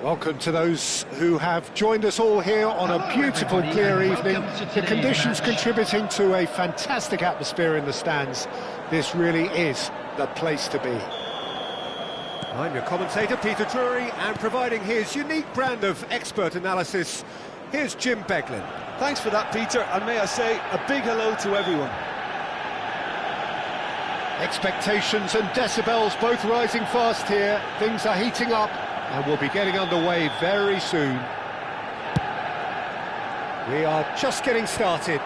Welcome to those who have joined us all here on a beautiful, clear evening. The conditions contributing to a fantastic atmosphere in the stands. This really is the place to be. I'm your commentator, Peter Drury, and providing his unique brand of expert analysis, here's Jim Beglin. Thanks for that, Peter, and may I say a big hello to everyone. Expectations and decibels both rising fast here. Things are heating up, and we'll be getting underway very soon. We are just getting started.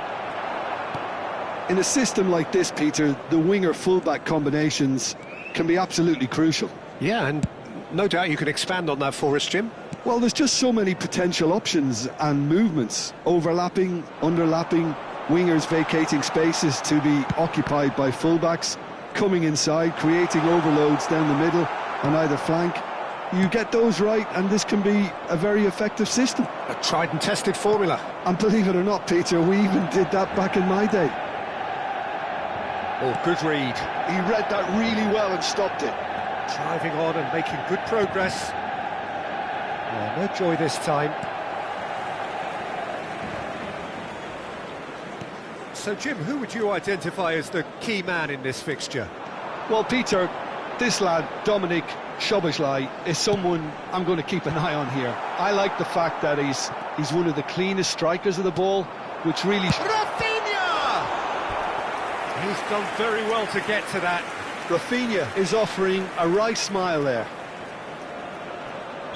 In a system like this, Peter, the winger-fullback combinations can be absolutely crucial. Yeah, and no doubt you can expand on that for us, Jim. Well, there's just so many potential options and movements. Overlapping, underlapping, wingers vacating spaces to be occupied by fullbacks, coming inside, creating overloads down the middle on either flank. You get those right, and this can be a very effective system. A tried and tested formula. And believe it or not, Peter, we even did that back in my day. Oh, good read. He read that really well and stopped it. Driving on and making good progress. Oh, no joy this time. So, Jim, who would you identify as the key man in this fixture? Well, Peter, this lad, Dominik Szoboszlai, is someone I'm going to keep an eye on here. I like the fact that he's one of the cleanest strikers of the ball, which really... Rafinha! He's done very well to get to that. Rafinha is offering a wry smile there.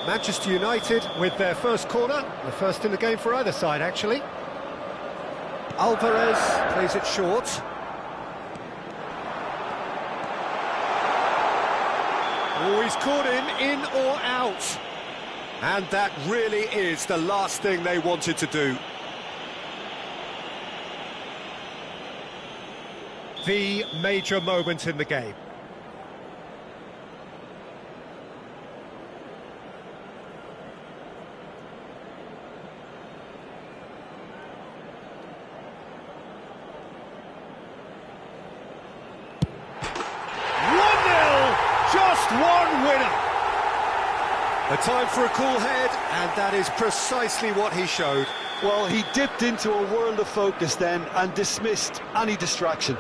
Manchester United with their first corner, the first in the game for either side, actually. Alvarez plays it short. Oh, he's caught in or out. And that really is the last thing they wanted to do. The major moment in the game. One winner. A time for a cool head, and that is precisely what he showed. Well, he dipped into a world of focus then and dismissed any distraction.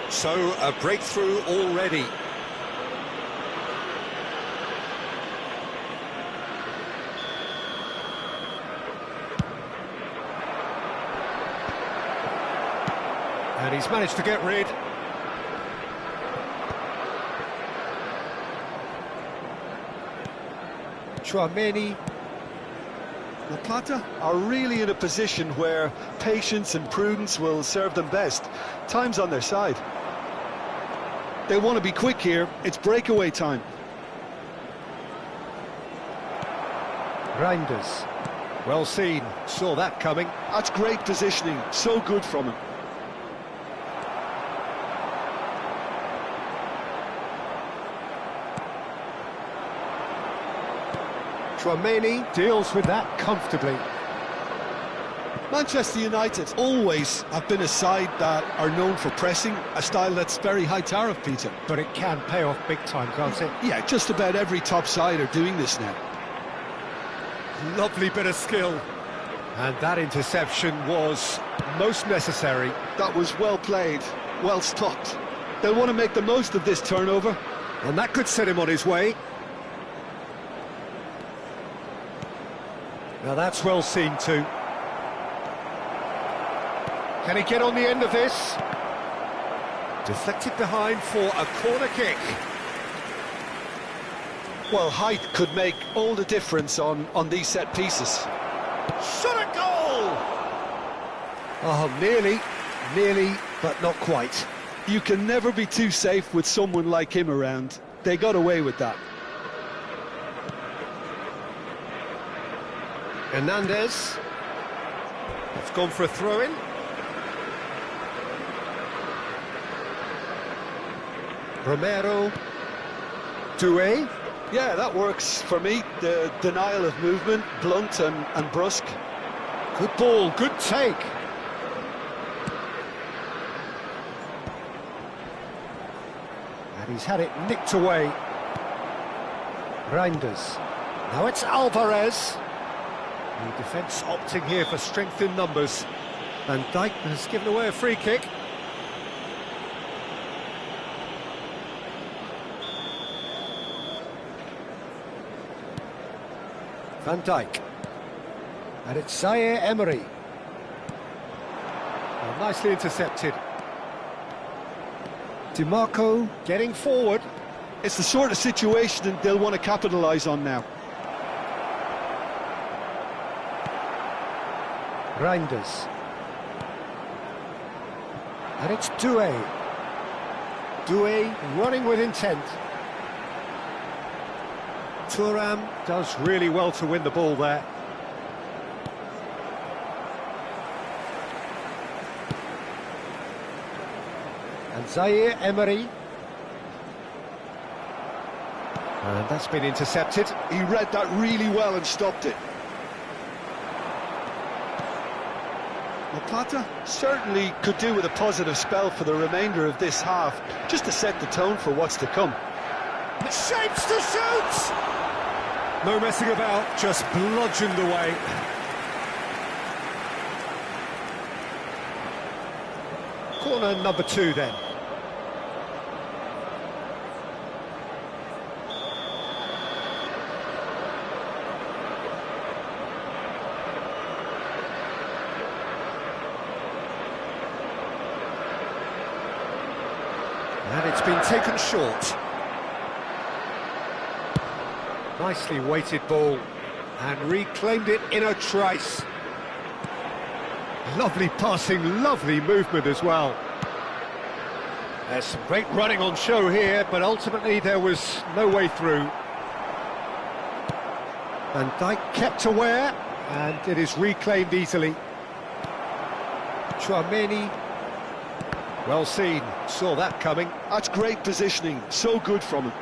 So, a breakthrough already. And he's managed to get rid. Tchouaméni. La Plata are really in a position where patience and prudence will serve them best. Time's on their side. They want to be quick here. It's breakaway time. Reinders. Well seen. Saw that coming. That's great positioning. So good from him. Tchouaméni deals with that comfortably. Manchester United always have been a side that are known for pressing, a style that's very high tariff, Peter. But it can pay off big time, can't it? Yeah, just about every top side are doing this now. Lovely bit of skill. And that interception was most necessary. That was well played, well stopped. They'll want to make the most of this turnover. And that could set him on his way. Now that's well seen too. Can he get on the end of this? Deflected behind for a corner kick. Well, height could make all the difference on these set pieces. Shot a goal! Oh, nearly, but not quite. You can never be too safe with someone like him around. They got away with that. Hernandez. It's gone for a throw-in. Romero. Doué. Yeah, that works for me. The denial of movement, blunt and brusque. Good ball, good take. And he's had it nicked away. Reinders. Now it's Alvarez. The defence opting here for strength in numbers. Van Dijk has given away a free kick. Van Dijk. And it's Zaire Emery. Well, nicely intercepted. DiMarco getting forward. It's the sort of situation that they'll want to capitalise on now. Reinders. And it's Doué. Doué running with intent. Thuram does really well to win the ball there. And Zaire Emery. And that's been intercepted. He read that really well and stopped it. La Plata certainly could do with a positive spell for the remainder of this half, just to set the tone for what's to come. Shapes to shoot! No messing about, just bludgeoned away. Corner number 2 then. And it's been taken short. Nicely weighted ball, and reclaimed it in a trice. Lovely passing, lovely movement as well. There's some great running on show here, but ultimately there was no way through. Van Dijk kept aware, and it is reclaimed easily. Tchouaméni. Well seen, saw that coming. That's great positioning, so good from him.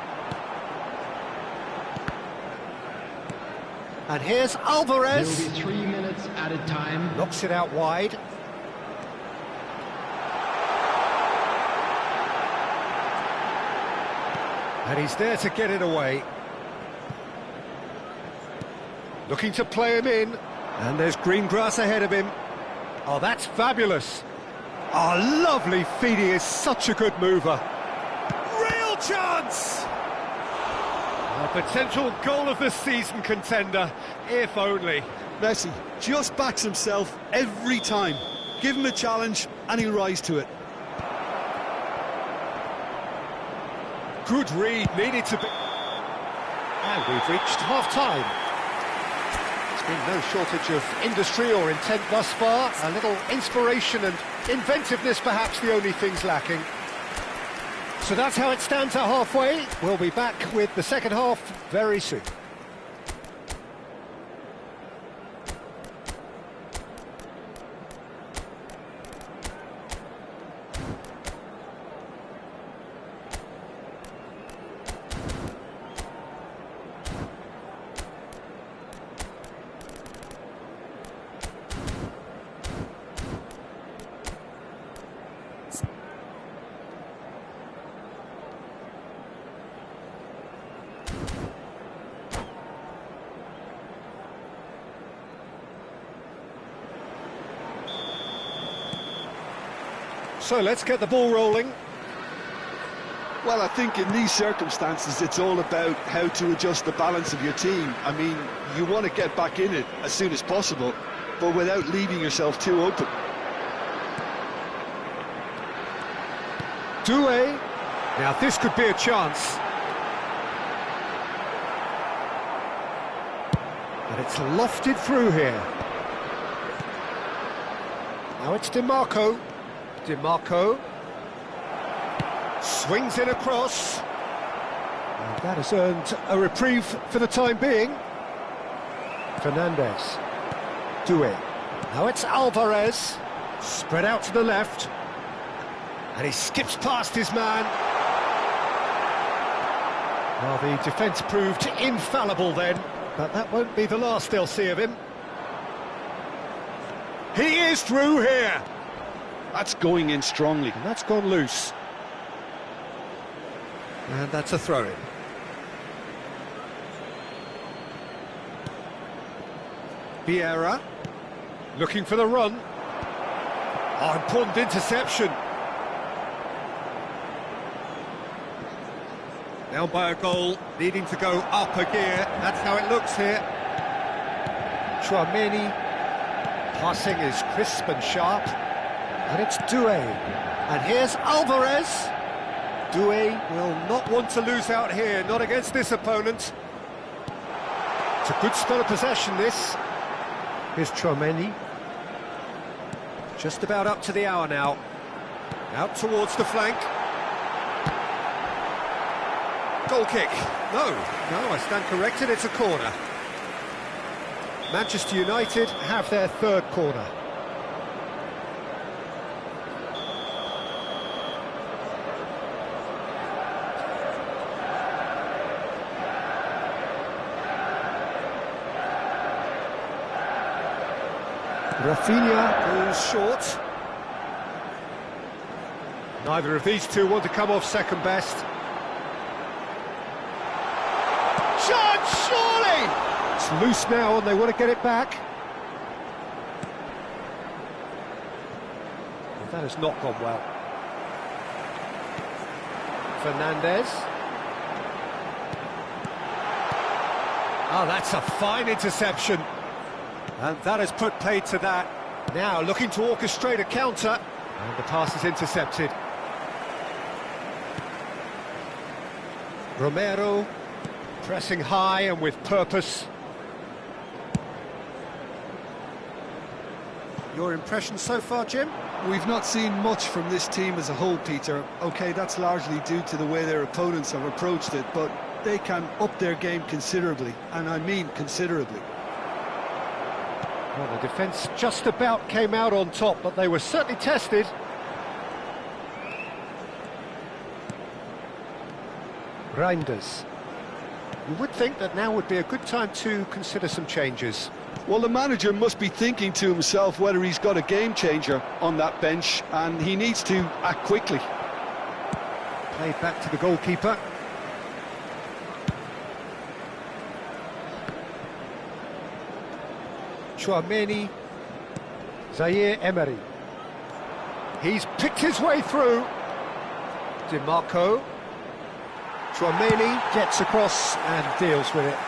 And here's Alvarez. There will be 3 minutes added time. Knocks it out wide. And he's there to get it away. Looking to play him in. And there's green grass ahead of him. Oh, that's fabulous. Oh, lovely feed. He is such a good mover. Real chance! A potential goal of the season contender, if only. Messi just backs himself every time. Give him a challenge and he'll rise to it. Good read, needed to be... And we've reached half-time. There's been no shortage of industry or intent thus far. A little inspiration and inventiveness, perhaps the only things lacking. So that's how it stands at halfway. We'll be back with the second half very soon. So let's get the ball rolling. Well, I think in these circumstances, it's all about how to adjust the balance of your team. I mean, you want to get back in it as soon as possible, but without leaving yourself too open. Doué. Now this could be a chance. But it's lofted through here. Now it's DiMarco. DiMarco swings in across, and that has earned a reprieve for the time being. Fernandez, Doué, now it's Alvarez, spread out to the left, and he skips past his man. Well, the defence proved infallible then, but that won't be the last they'll see of him. He is through here. That's going in strongly. And that's gone loose. And that's a throw-in. Vieira, looking for the run. Oh, important interception. Down by a goal, needing to go up a gear. That's how it looks here. Tchouaméni, passing is crisp and sharp. And it's Doué. And here's Alvarez. Doué will not want to lose out here, not against this opponent. It's a good spell of possession, this. Here's Tchouaméni. Just about up to the hour now. Out towards the flank. Goal kick. No, I stand corrected, it's a corner. Manchester United have their third corner. Rafinha goes short. Neither of these two want to come off second best. Chance, surely! It's loose now and they want to get it back. Well, that has not gone well. Fernandez. Oh, that's a fine interception. And that has put paid to that. Now looking to orchestrate a counter. And the pass is intercepted. Romero pressing high and with purpose. Your impression so far, Jim? We've not seen much from this team as a whole, Peter. OK, that's largely due to the way their opponents have approached it, but they can up their game considerably, and I mean considerably. Well, the defence just about came out on top, but they were certainly tested. Reinders. You would think that now would be a good time to consider some changes. Well, the manager must be thinking to himself whether he's got a game changer on that bench, and he needs to act quickly. Played back to the goalkeeper. Tchouaméni, Zaire Emery. He's picked his way through. DiMarco. Tchouaméni gets across and deals with it.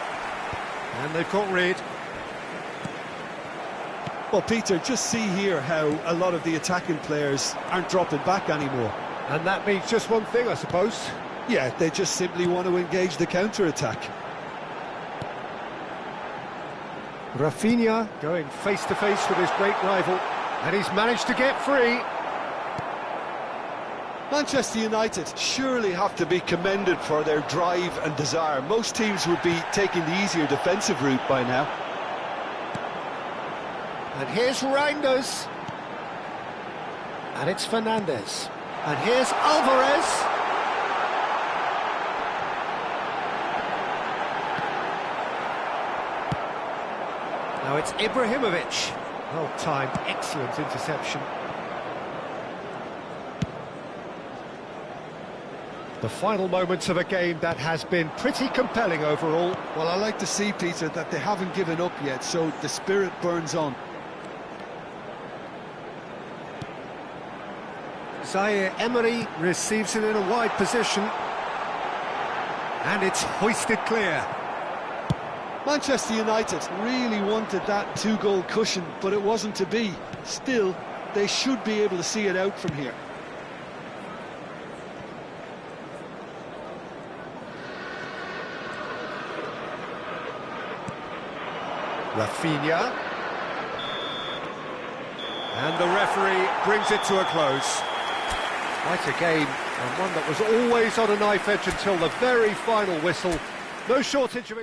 And they've got rid. Well, Peter, just see here how a lot of the attacking players aren't dropping back anymore. And that means just one thing, I suppose. Yeah, they just simply want to engage the counter-attack. Rafinha going face-to-face with his great rival, and he's managed to get free. Manchester United surely have to be commended for their drive and desire. Most teams would be taking the easier defensive route by now. And here's Reinders. And it's Fernandes. And here's Alvarez. Now it's Ibrahimovic. Well timed, excellent interception. The final moments of a game that has been pretty compelling overall. Well, I like to see, Peter, that they haven't given up yet, so the spirit burns on. Zaire Emery receives it in a wide position. And it's hoisted clear. Manchester United really wanted that two-goal cushion, but it wasn't to be. Still, they should be able to see it out from here. Rafinha. And the referee brings it to a close. Quite a game, and one that was always on a knife edge until the very final whistle. No shortage of...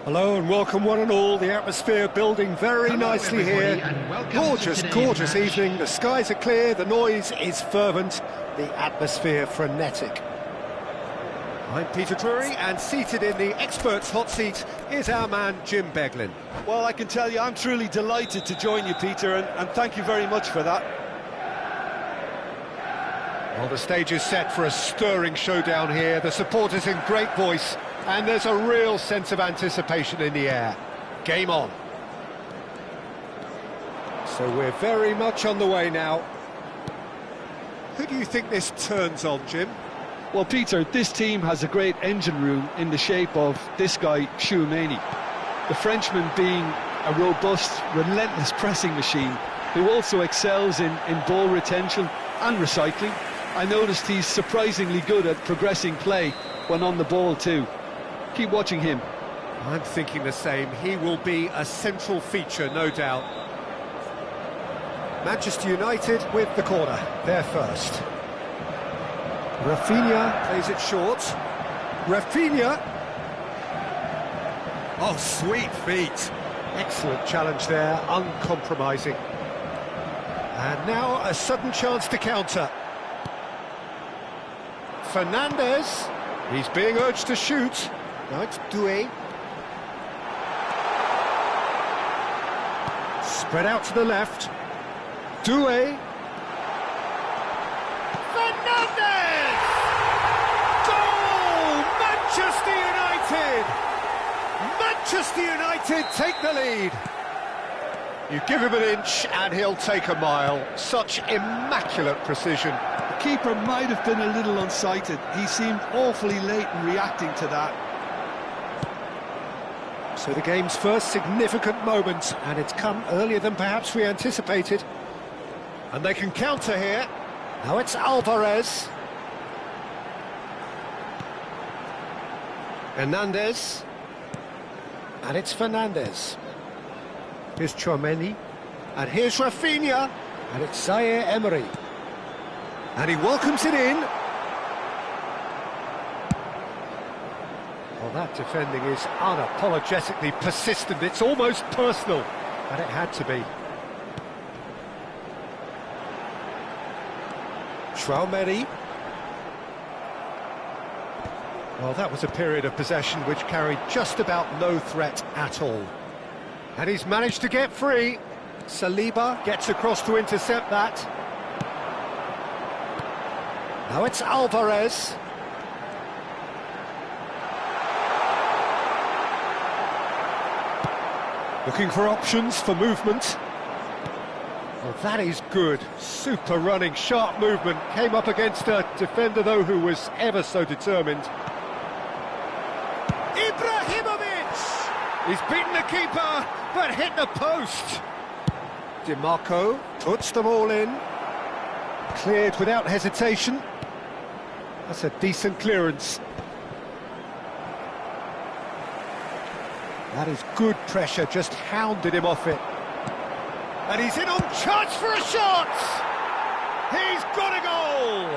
Hello and welcome one and all. The atmosphere building very nicely here. Gorgeous, gorgeous evening. The skies are clear, the noise is fervent, the atmosphere frenetic. I'm Peter Drury, and seated in the experts' hot seat is our man Jim Beglin. Well, I can tell you I'm truly delighted to join you, Peter, and thank you very much for that. Well, the stage is set for a stirring showdown here. The supporters in great voice, and there's a real sense of anticipation in the air. Game on. So we're very much on the way now. Who do you think this turns on, Jim? Well, Peter, this team has a great engine room in the shape of this guy, Tchouaméni. The Frenchman being a robust, relentless pressing machine who also excels in ball retention and recycling. I noticed he's surprisingly good at progressing play when on the ball too. Keep watching him. I'm thinking the same. He will be a central feature, no doubt. Manchester United with the corner. They're first. Rafinha plays it short. Rafinha. Oh, sweet feet. Excellent challenge there, uncompromising. And now a sudden chance to counter. Fernandes. He's being urged to shoot. Now it's Doué. Spread out to the left. Doué. Fernandes! Goal! Manchester United! Manchester United take the lead. You give him an inch and he'll take a mile. Such immaculate precision. The keeper might have been a little unsighted. He seemed awfully late in reacting to that. So the game's first significant moment, and it's come earlier than perhaps we anticipated. And they can counter here. Now it's Alvarez. Hernandez. And it's Fernandes. Here's Tchouaméni. And here's Rafinha. And it's Zaire Emery. And he welcomes it in. Well, that defending is unapologetically persistent. It's almost personal. And it had to be. Tchouaméni. Well, that was a period of possession which carried just about no threat at all. And he's managed to get free. Saliba gets across to intercept that. Now it's Alvarez. Looking for options for movement. Well, that is good. Super running, sharp movement. Came up against a defender, though, who was ever so determined. Ibrahimovic! He's beaten the keeper, but hit the post. Di Marco puts them all in. Cleared without hesitation. That's a decent clearance. That is good pressure, just hounded him off it. And he's in on charge for a shot! He's got a goal!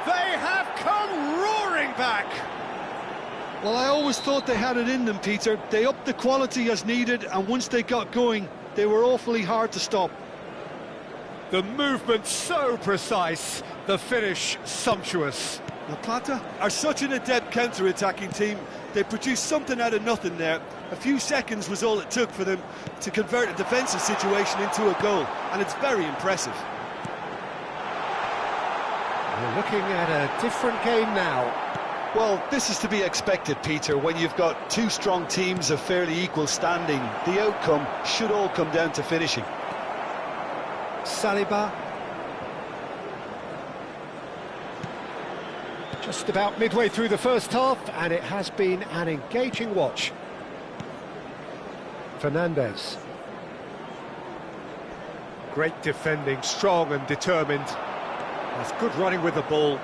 They have come roaring back! Well, I always thought they had it in them, Peter. They upped the quality as needed, and once they got going, they were awfully hard to stop. The movement so precise, the finish sumptuous. La Plata are such an adept counter-attacking team. They produced something out of nothing there. A few seconds was all it took for them to convert a defensive situation into a goal, and it's very impressive. We're looking at a different game now. Well, this is to be expected, Peter. When you've got two strong teams of fairly equal standing, the outcome should all come down to finishing. Saliba. Just about midway through the first half, and it has been an engaging watch. Fernandes. Great defending, strong and determined. That's good running with the ball.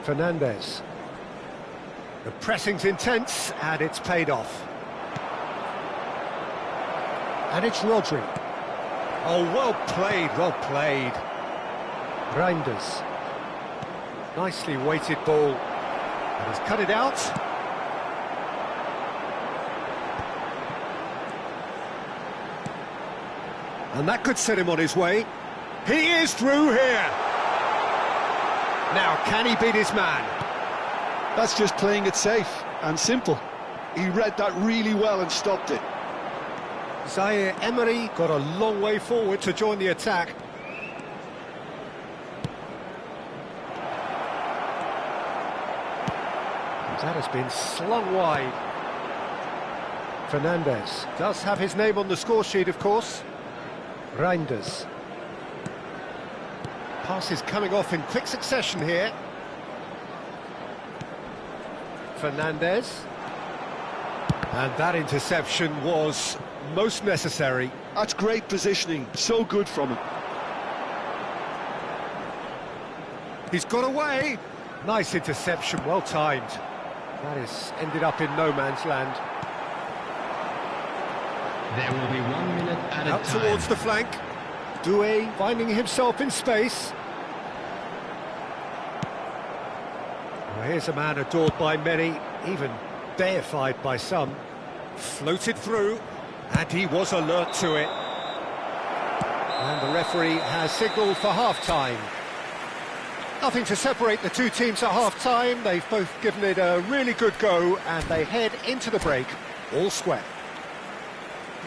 Fernandes. The pressing's intense, and it's paid off. And it's Rodri. Oh, well played, well played. Reinders. Nicely weighted ball. And he's cut it out. And that could set him on his way. He is through here. Now, can he beat his man? That's just playing it safe and simple. He read that really well and stopped it. Zaire Emery got a long way forward to join the attack. That has been slung wide. Fernandez does have his name on the score sheet, of course. Reinders. Passes coming off in quick succession here. Fernandez. And that interception was most necessary. That's great positioning, so good from him. He's got away. Nice interception, well timed. That has ended up in no man's land. There will be 1 minute at a Out time. towards the flank. Doué finding himself in space. Well, here's a man adored by many, even deified by some. Floated through, and he was alert to it. And the referee has signalled for half-time. Nothing to separate the two teams at half-time. They've both given it a really good go, and they head into the break all square.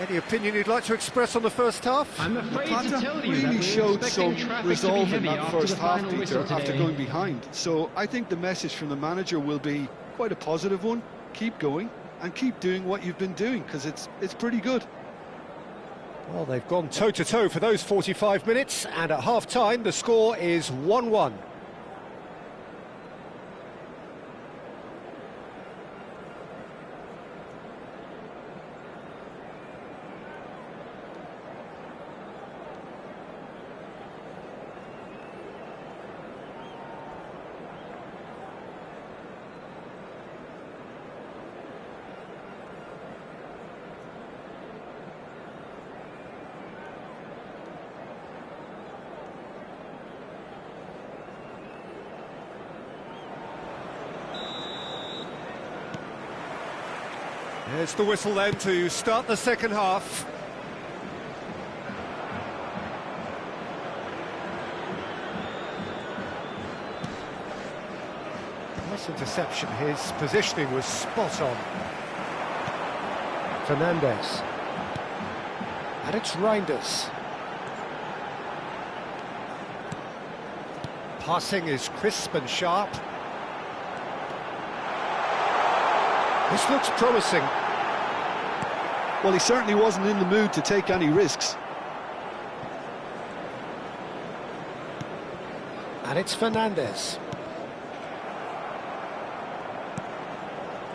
Any opinion you'd like to express on the first half? I'm afraid to Pata tell you that really we're showed expecting some traffic to be resolve in heavy that after first the half, final Peter, whistle after today. going behind. So I think the message from the manager will be quite a positive one. Keep going and keep doing what you've been doing, because it's pretty good. Well, they've gone toe-to-toe for those 45 minutes, and at half-time the score is 1-1. There's the whistle then to start the second half. Nice interception, his positioning was spot on. Fernandez. And it's Reinders. Passing is crisp and sharp. This looks promising. Well, he certainly wasn't in the mood to take any risks. And it's Fernandez.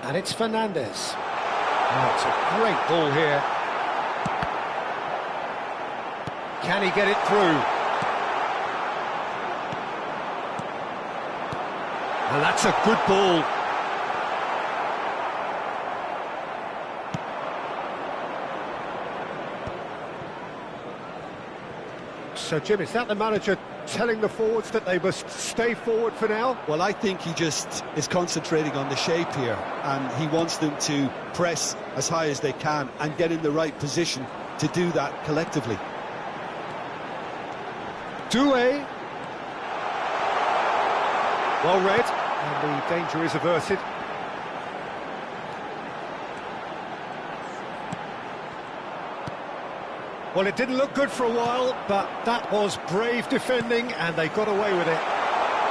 And it's Fernandez. Oh, it's a great ball here. Can he get it through? And that's a good ball. So, Jim, is that the manager telling the forwards that they must stay forward for now? Well, I think he just is concentrating on the shape here, and he wants them to press as high as they can and get in the right position to do that collectively. Doué. Well read, and the danger is averted. Well, it didn't look good for a while, but that was brave defending, and they got away with it.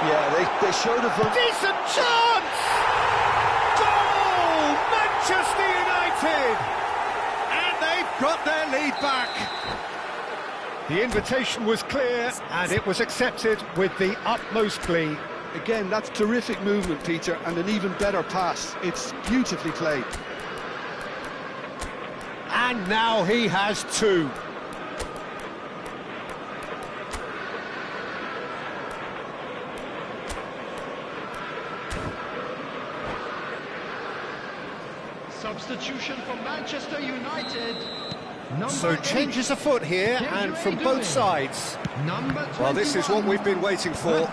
Yeah, they showed a Decent chance! Goal! Manchester United! And they've got their lead back. The invitation was clear, and it was accepted with the utmost glee. Again, that's terrific movement, Peter, and an even better pass. It's beautifully played. And now he has two. Substitution for Manchester United. So changes afoot here, and from both sides. Well, this is what we've been waiting for.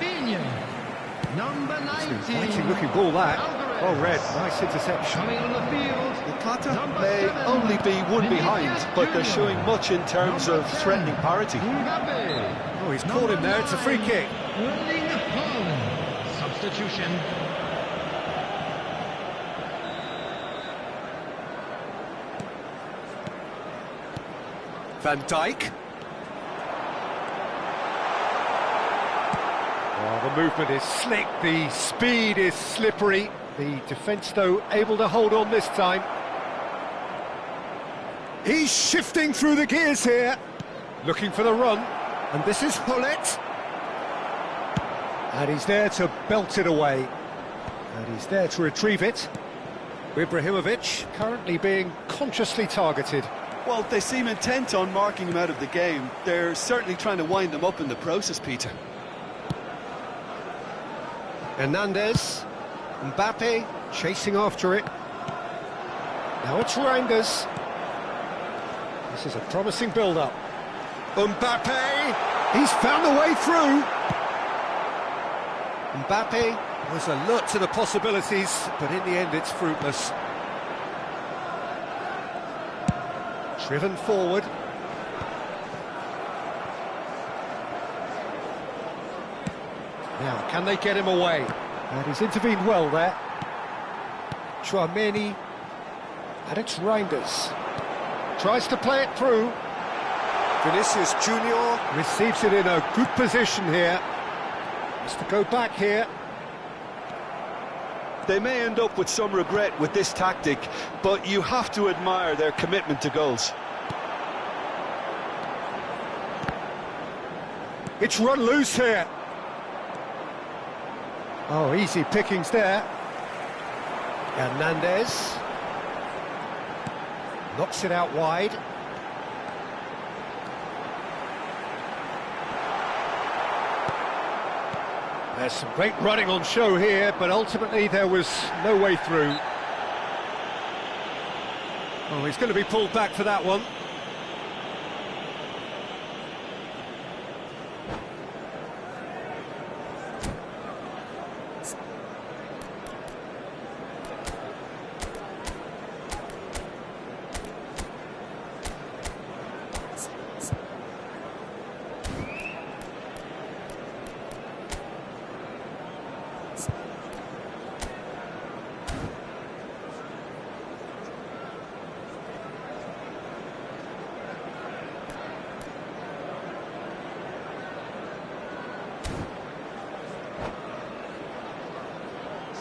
Exciting looking ball that. Oh, Red, nice interception. Plata may only be one behind, but they're showing much in terms of threatening parity. Oh, he's caught him there, it's a free kick. Substitution. Van Dijk. Oh, the movement is slick, the speed is slippery. The defence, though, able to hold on this time. He's shifting through the gears here. Looking for the run. And this is Hullet. And he's there to belt it away. And he's there to retrieve it. Ibrahimovic currently being consciously targeted. Well, they seem intent on marking him out of the game. They're certainly trying to wind him up in the process, Peter. Hernandez. Mbappe chasing after it. Now it's Reinders. This is a promising build-up. Mbappe! He's found a way through! Mbappe was alert to the possibilities, but in the end it's fruitless. Driven forward. Now, can they get him away? And he's intervened well there. Chouameni. And it's Reinders. Tries to play it through. Vinicius Junior receives it in a good position here. Has to go back here. They may end up with some regret with this tactic, but you have to admire their commitment to goals. It's run loose here. Oh, easy pickings there. Hernandez. Knocks it out wide. There's some great running on show here, but ultimately there was no way through. Oh, he's going to be pulled back for that one.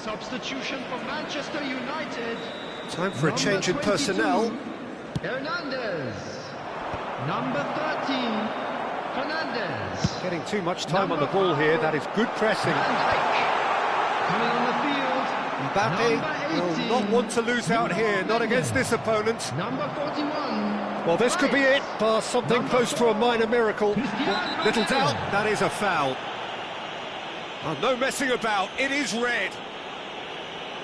Substitution for Manchester United. Time for a change in personnel. Hernandez. Number 13. Fernandez. Getting too much time on the ball here. That is good pressing. Coming on the field. Mbappe will not want to lose out here, not against this opponent. Number 41. Well, this could be it, bar something close to a minor miracle. Little doubt, that is a foul. Oh, no messing about, it is red.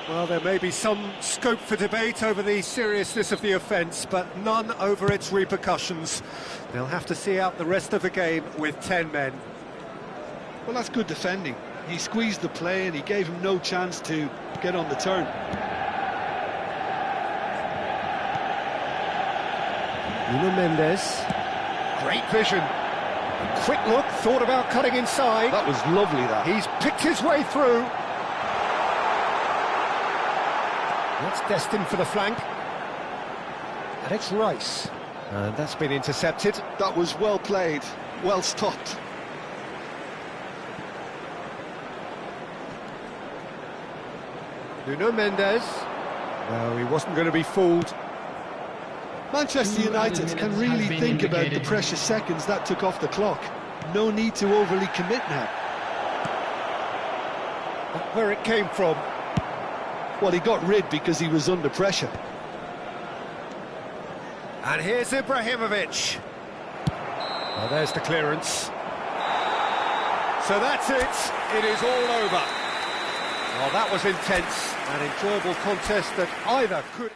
Well, there may be some scope for debate over the seriousness of the offence, but none over its repercussions. They'll have to see out the rest of the game with 10 men. Well, that's good defending. He squeezed the play and he gave him no chance to get on the turn. Nuno Mendes. Great vision. A quick look, thought about cutting inside. That was lovely, that. He's picked his way through. That's destined for the flank. And it's Rice. And that's been intercepted. That was well played, well stopped. Nuno Mendes. No, he wasn't going to be fooled. Manchester United can really think about the precious seconds that took off the clock. No need to overly commit now. Where it came from. Well, he got rid because he was under pressure. And here's Ibrahimovic. Well, there's the clearance. So that's it. It is all over. Well, that was intense. An enjoyable contest that either could...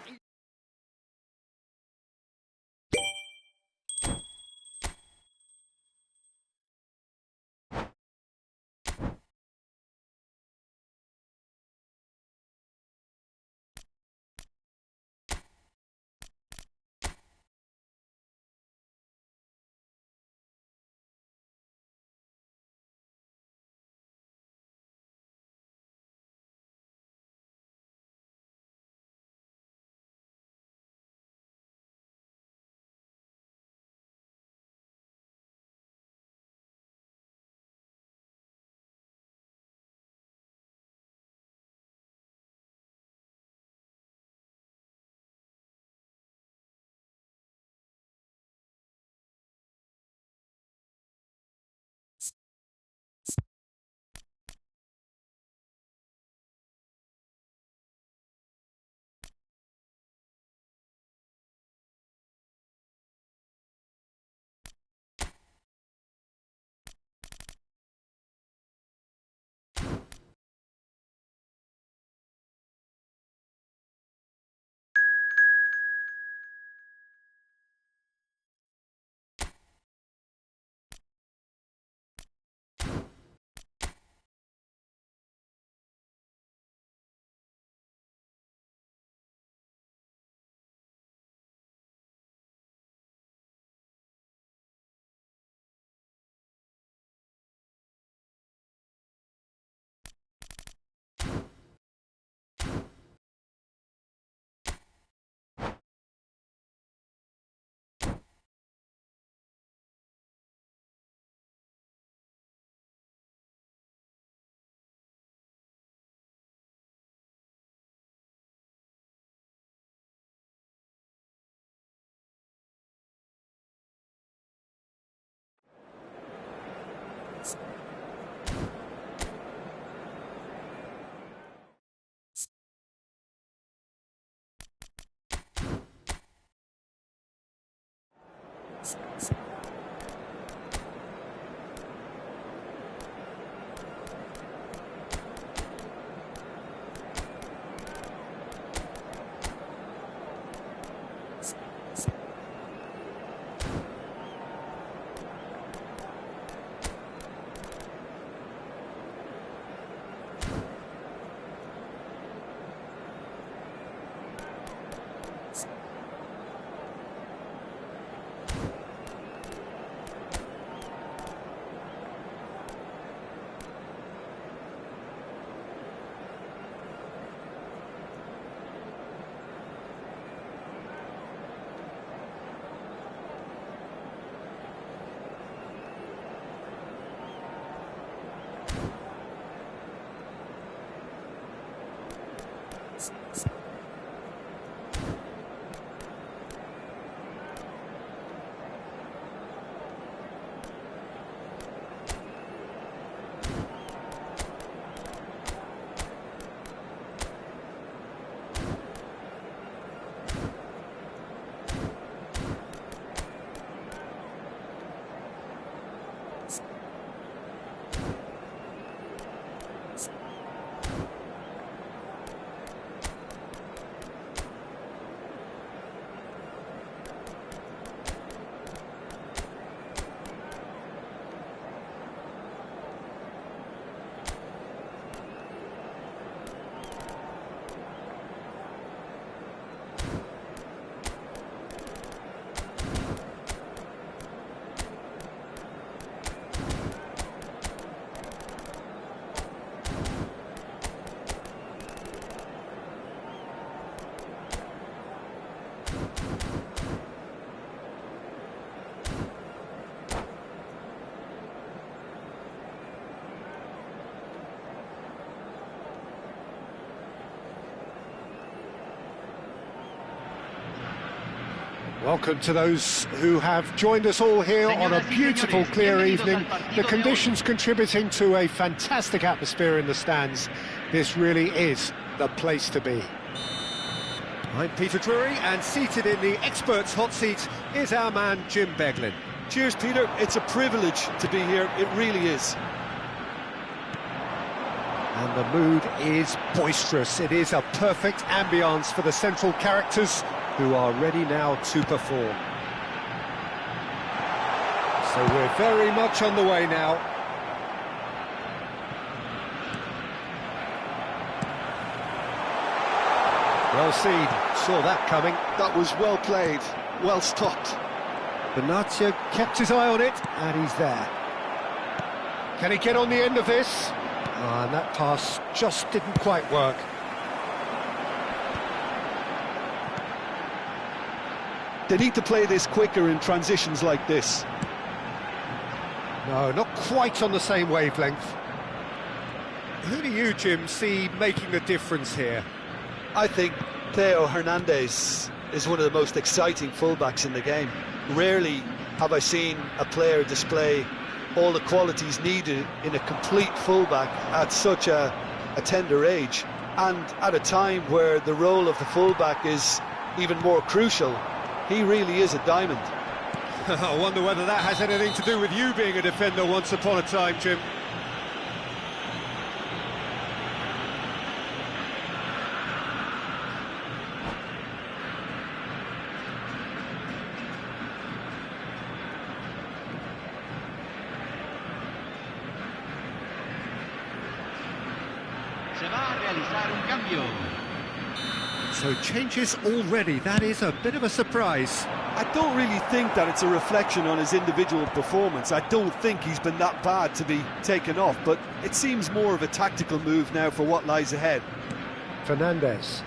Welcome to those who have joined us all here on a beautiful, clear evening. The conditions contributing to a fantastic atmosphere in the stands. This really is the place to be. I'm Peter Drury, and seated in the experts' hot seat is our man Jim Beglin. Cheers, Peter. It's a privilege to be here. It really is. And the mood is boisterous. It is a perfect ambience for the central characters who are ready now to perform. So we're very much on the way now. Well seen, saw that coming. That was well played, well stopped. Benatia kept his eye on it, and he's there. Can he get on the end of this? And that pass just didn't quite work. They need to play this quicker in transitions like this. No, not quite on the same wavelength. Who do you, Jim, see making the difference here? I think Theo Hernandez is one of the most exciting fullbacks in the game. Rarely have I seen a player display all the qualities needed in a complete fullback at such a tender age, and at a time where the role of the fullback is even more crucial. He really is a diamond. I wonder whether that has anything to do with you being a defender once upon a time, Jim. Se va a realizar un cambio. So changes already, that is a bit of a surprise. I don't really think that it's a reflection on his individual performance. I don't think he's been that bad to be taken off, but it seems more of a tactical move now for what lies ahead. Fernandez.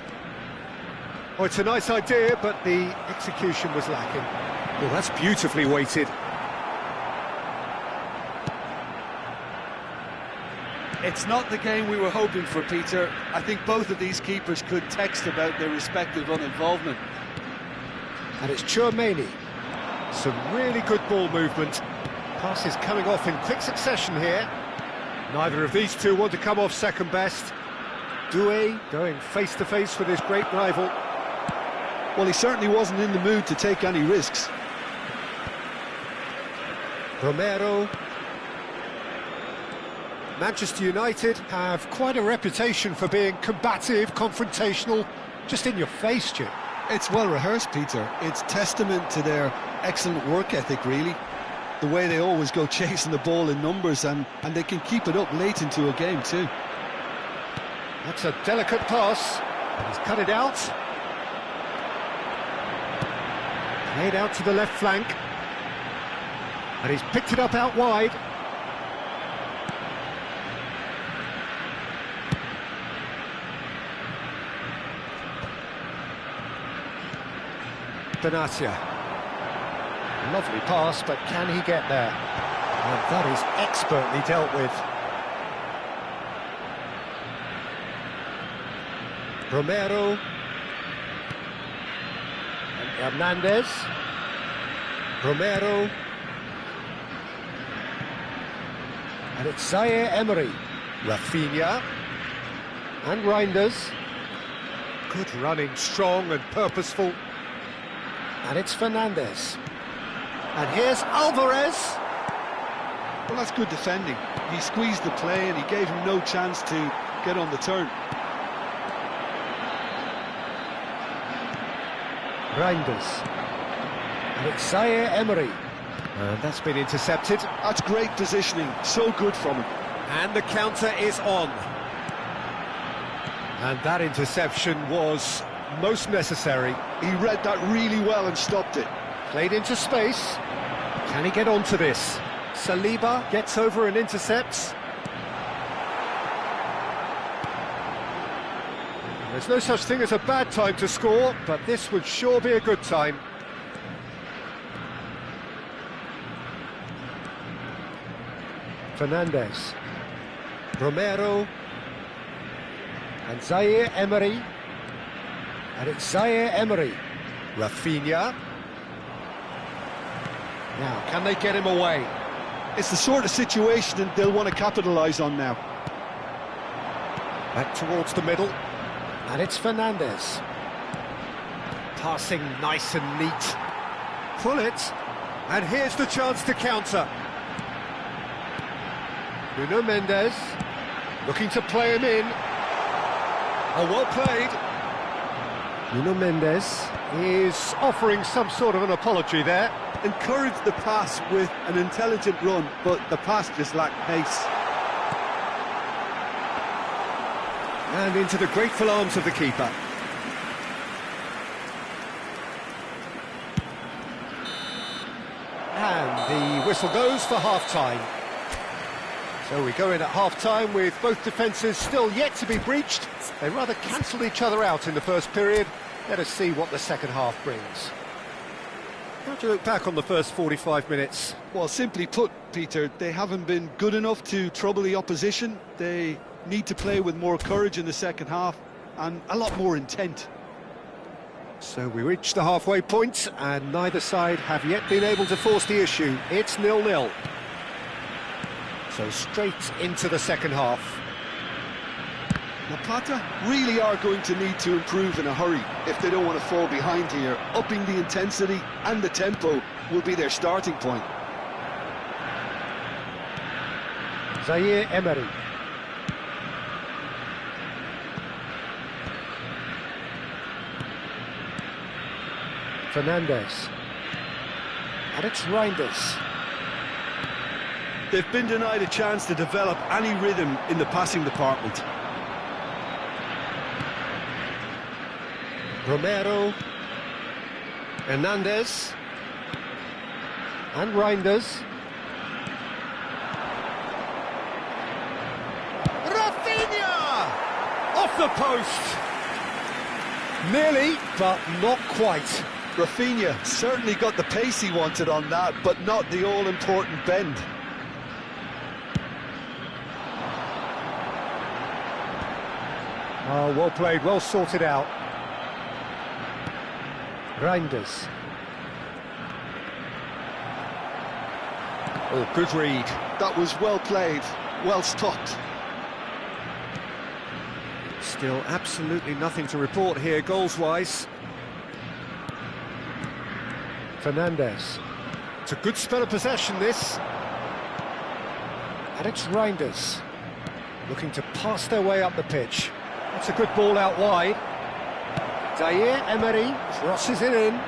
Oh, it's a nice idea, but the execution was lacking. Oh, that's beautifully weighted. It's not the game we were hoping for, Peter. I think both of these keepers could text about their respective uninvolvement. And it's Tchouaméni. Some really good ball movement. Passes coming off in quick succession here. Neither of these two want to come off second best. Doué going face-to-face with his great rival. Well, he certainly wasn't in the mood to take any risks. Romero. Manchester United have quite a reputation for being combative, confrontational, just in your face, Jim. It's well rehearsed, Peter. It's testament to their excellent work ethic, really. The way they always go chasing the ball in numbers, and they can keep it up late into a game too. That's a delicate pass. He's cut it out. Played out to the left flank. And he's picked it up out wide. Benatia. Lovely pass, but can he get there? And that is expertly dealt with. Romero. And Hernandez. Romero. And it's Zaire Emery. Rafinha. And Reinders. Good running, strong and purposeful. And it's Fernandez. And here's Alvarez. Well, that's good defending. He squeezed the play and he gave him no chance to get on the turn. Reinders. And it's Zaire Emery. And that's been intercepted. That's great positioning. So good from him. And the counter is on. And that interception was most necessary. He read that really well and stopped it. Played into space. Can he get onto this? Saliba gets over and intercepts. There's no such thing as a bad time to score, but this would sure be a good time. Fernandez. Romero. And Zaire Emery. And it's Zaire Emery. Rafinha. Now, can they get him away? It's the sort of situation that they'll want to capitalise on now. Back towards the middle. And it's Fernandes. Passing nice and neat. Pull it. And here's the chance to counter. Nuno Mendes. Looking to play him in. Oh, well played. Nuno Mendes is offering some sort of an apology there. Encouraged the pass with an intelligent run, but the pass just lacked pace. And into the grateful arms of the keeper. And the whistle goes for half-time. So we go in at half-time with both defences still yet to be breached. They rather cancelled each other out in the first period. Let us see what the second half brings. How do you look back on the first 45 minutes? Well, simply put, Peter, they haven't been good enough to trouble the opposition. They need to play with more courage in the second half and a lot more intent. So we reach the halfway point and neither side have yet been able to force the issue. It's 0-0. So straight into the second half. Napata really are going to need to improve in a hurry if they don't want to fall behind here. Upping the intensity and the tempo will be their starting point. Zaire Emery. Fernandes. And it's Reinders. They've been denied a chance to develop any rhythm in the passing department. Romero, Hernandez, and Reinders. Rafinha! Off the post! Nearly, but not quite. Rafinha certainly got the pace he wanted on that, but not the all-important bend. Oh, well played, well sorted out. Reinders. Oh, good read. That was well played, well stopped. Still absolutely nothing to report here, goals-wise. Fernandes. It's a good spell of possession, this. And it's Reinders. Looking to pass their way up the pitch. That's a good ball out wide. Zaire Emery crosses it in.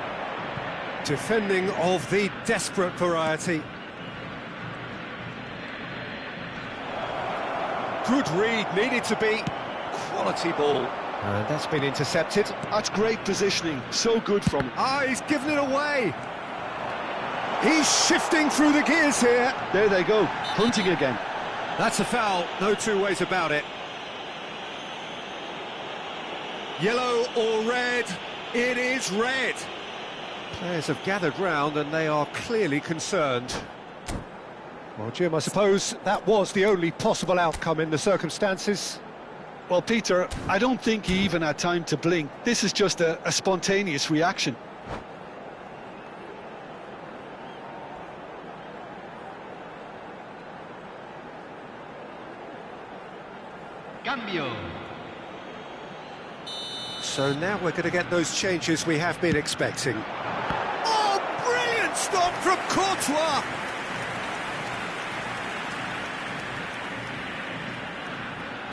Defending of the desperate variety. Good read, needed to be. Quality ball. And that's been intercepted. That's great positioning, so good from him. Ah, he's given it away. He's shifting through the gears here. There they go, hunting again. That's a foul, no two ways about it. Yellow or red? It is red. Players have gathered round and they are clearly concerned. Well, Jim, I suppose that was the only possible outcome in the circumstances. Well, Peter, I don't think he even had time to blink. This is just a spontaneous reaction. Cambio. So now we're going to get those changes we have been expecting. Oh, brilliant stop from Courtois!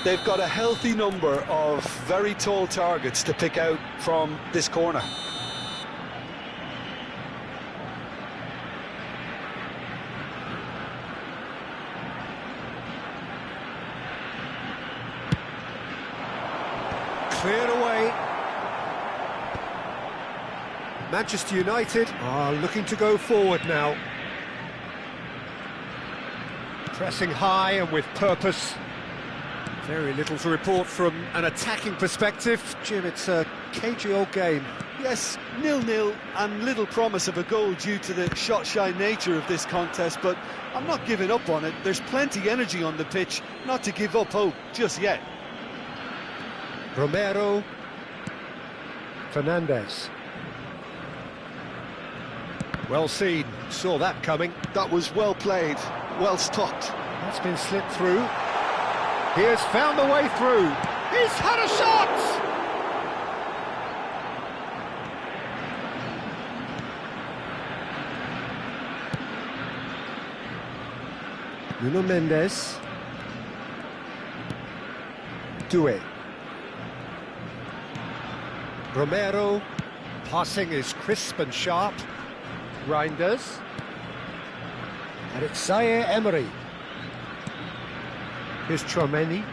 They've got a healthy number of very tall targets to pick out from this corner. Cleared away. Manchester United are looking to go forward now. Pressing high and with purpose. Very little to report from an attacking perspective. Jim, it's a cagey old game. Yes, 0-0 and little promise of a goal due to the shot-shy nature of this contest, but I'm not giving up on it. There's plenty energy on the pitch, not to give up hope just yet. Romero. Fernandes. Well seen, saw that coming. That was well played, well stopped. That's been slipped through. He has found the way through. He's had a shot! Nuno Mendes. Doué. Romero. Passing is crisp and sharp. Reinders. And it's Zaire Emery. Here's Tchouaméni.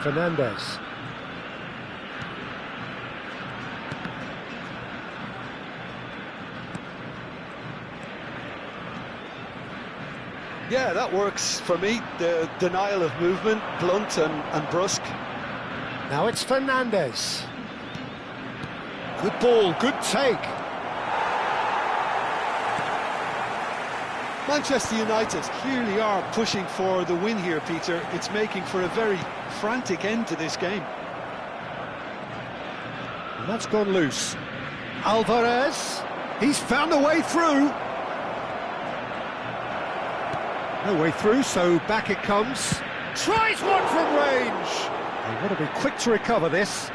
Fernandes. Yeah, that works for me. The denial of movement, blunt and brusque. Now it's Fernandes. Good ball, good take. Manchester United clearly are pushing for the win here, Peter. It's making for a very frantic end to this game. And that's gone loose. Alvarez, he's found a way through. No way through, so back it comes. Tries one from range. They want to be quick to recover this.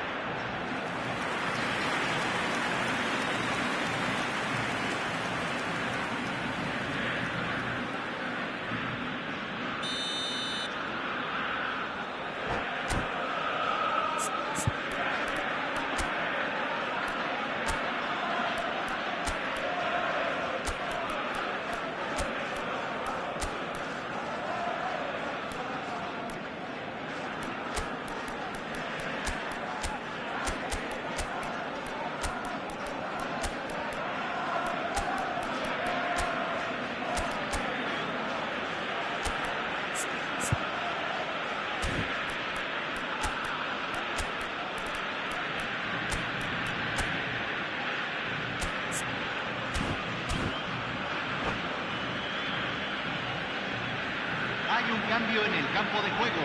Hay un cambio en el campo de juego.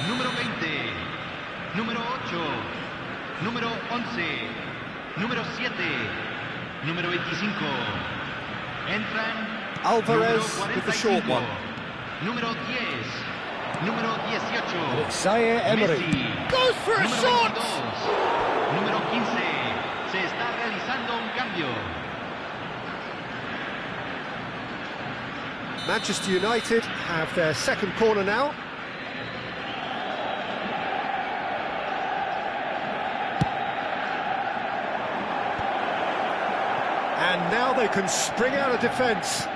Número 20, número 8, número 11, número 7, número 25. Entran Alvarez número with the short 45, one. número 10, número 18. Zaire Emery Messi. goes for a Número shot. 22, número 15. Se está realizando un cambio. Manchester United have their second corner now. And now they can spring out of defence.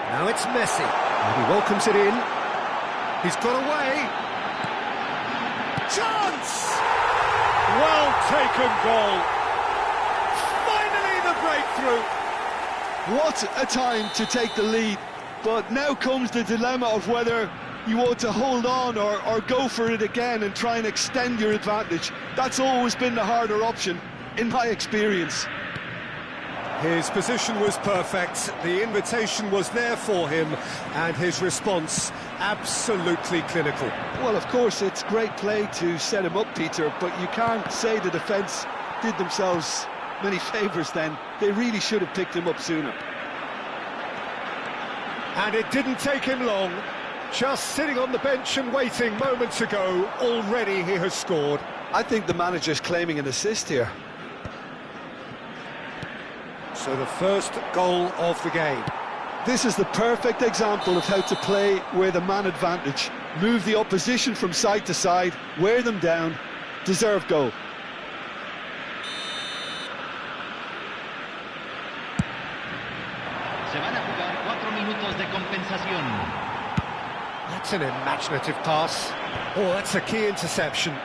Now it's Messi. And he welcomes it in. He's got away. Chance! Well taken goal. Finally the breakthrough. What a time to take the lead, but now comes the dilemma of whether you want to hold on or go for it again and try and extend your advantage. That's always been the harder option, in my experience. His position was perfect, the invitation was there for him, and his response absolutely clinical. Well, of course, it's great play to set him up, Peter, but you can't say the defence did themselves many favours then. They really should have picked him up sooner. And it didn't take him long. Just sitting on the bench and waiting moments ago, already he has scored. I think the manager's claiming an assist here. So the first goal of the game. This is the perfect example of how to play with a man advantage. Move the opposition from side to side, wear them down, deserve goal. Se van a jugar 4 minutos de compensación. That's an imaginative pass. Oh, that's a key interception.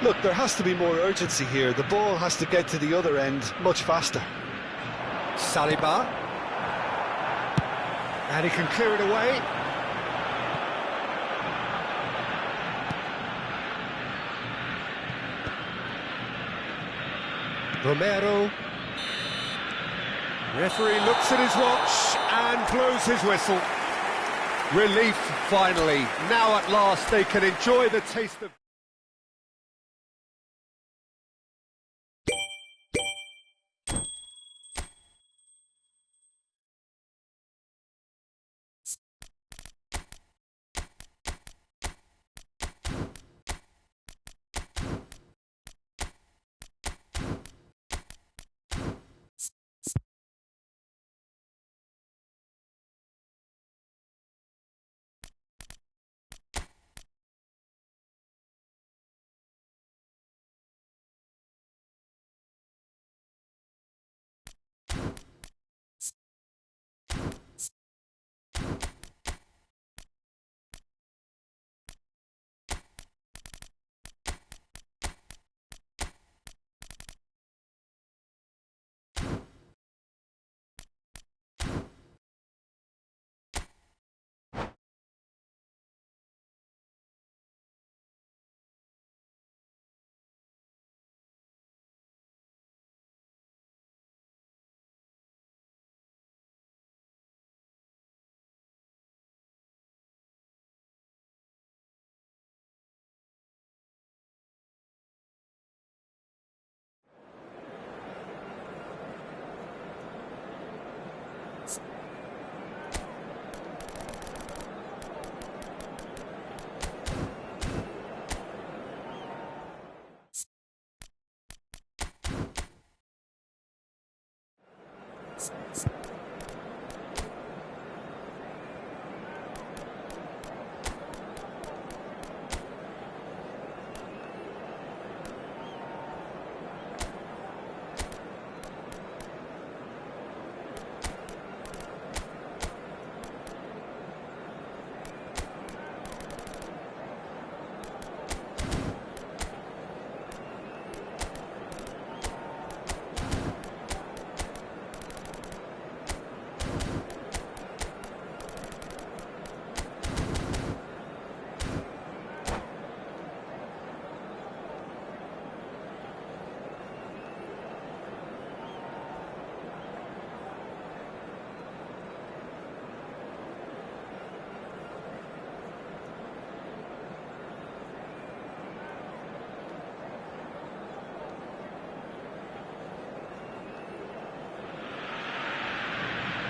Look, there has to be more urgency here. The ball has to get to the other end much faster. Saliba. And he can clear it away. Romero. Referee looks at his watch and blows his whistle. Relief, finally. Now at last they can enjoy the taste of...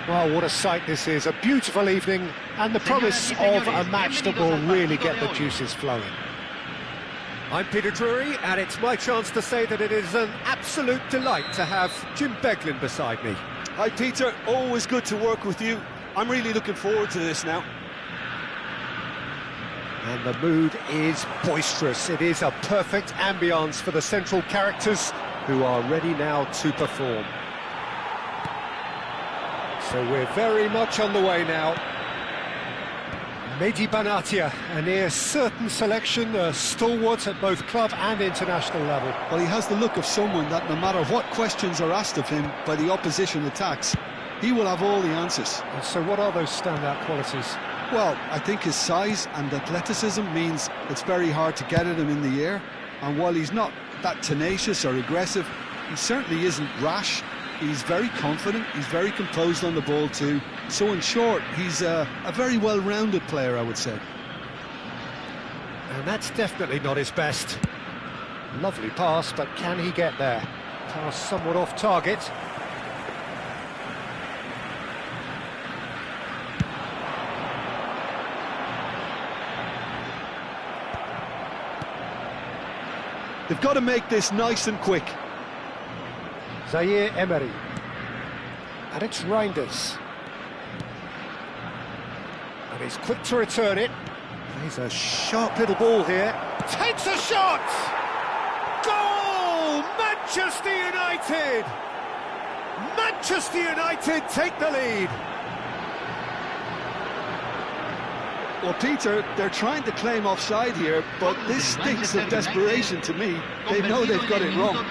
Well, what a sight this is, a beautiful evening, and the promise of a match that will really get the juices flowing. I'm Peter Drury, and it's my chance to say that it is an absolute delight to have Jim Beglin beside me. Hi Peter, always good to work with you. I'm really looking forward to this now. And the mood is boisterous. It is a perfect ambience for the central characters who are ready now to perform. So we're very much on the way now. Mehdi Benatia, a near certain selection, a stalwart at both club and international level. Well, he has the look of someone that no matter what questions are asked of him by the opposition attacks, he will have all the answers. And so what are those standout qualities? Well, I think his size and athleticism means it's very hard to get at him in the air. And while he's not that tenacious or aggressive, he certainly isn't rash. He's very confident, he's very composed on the ball too. So in short, he's a very well-rounded player, I would say. And that's definitely not his best. Lovely pass, but can he get there? Pass somewhat off target. They've got to make this nice and quick. Zaire Emery. And it's Reinders. And he's quick to return it. He's a sharp little ball here. Takes a shot! Goal! Manchester United! Manchester United take the lead. Well, Peter, they're trying to claim offside here, but this stinks of desperation to me. They know they've got it wrong.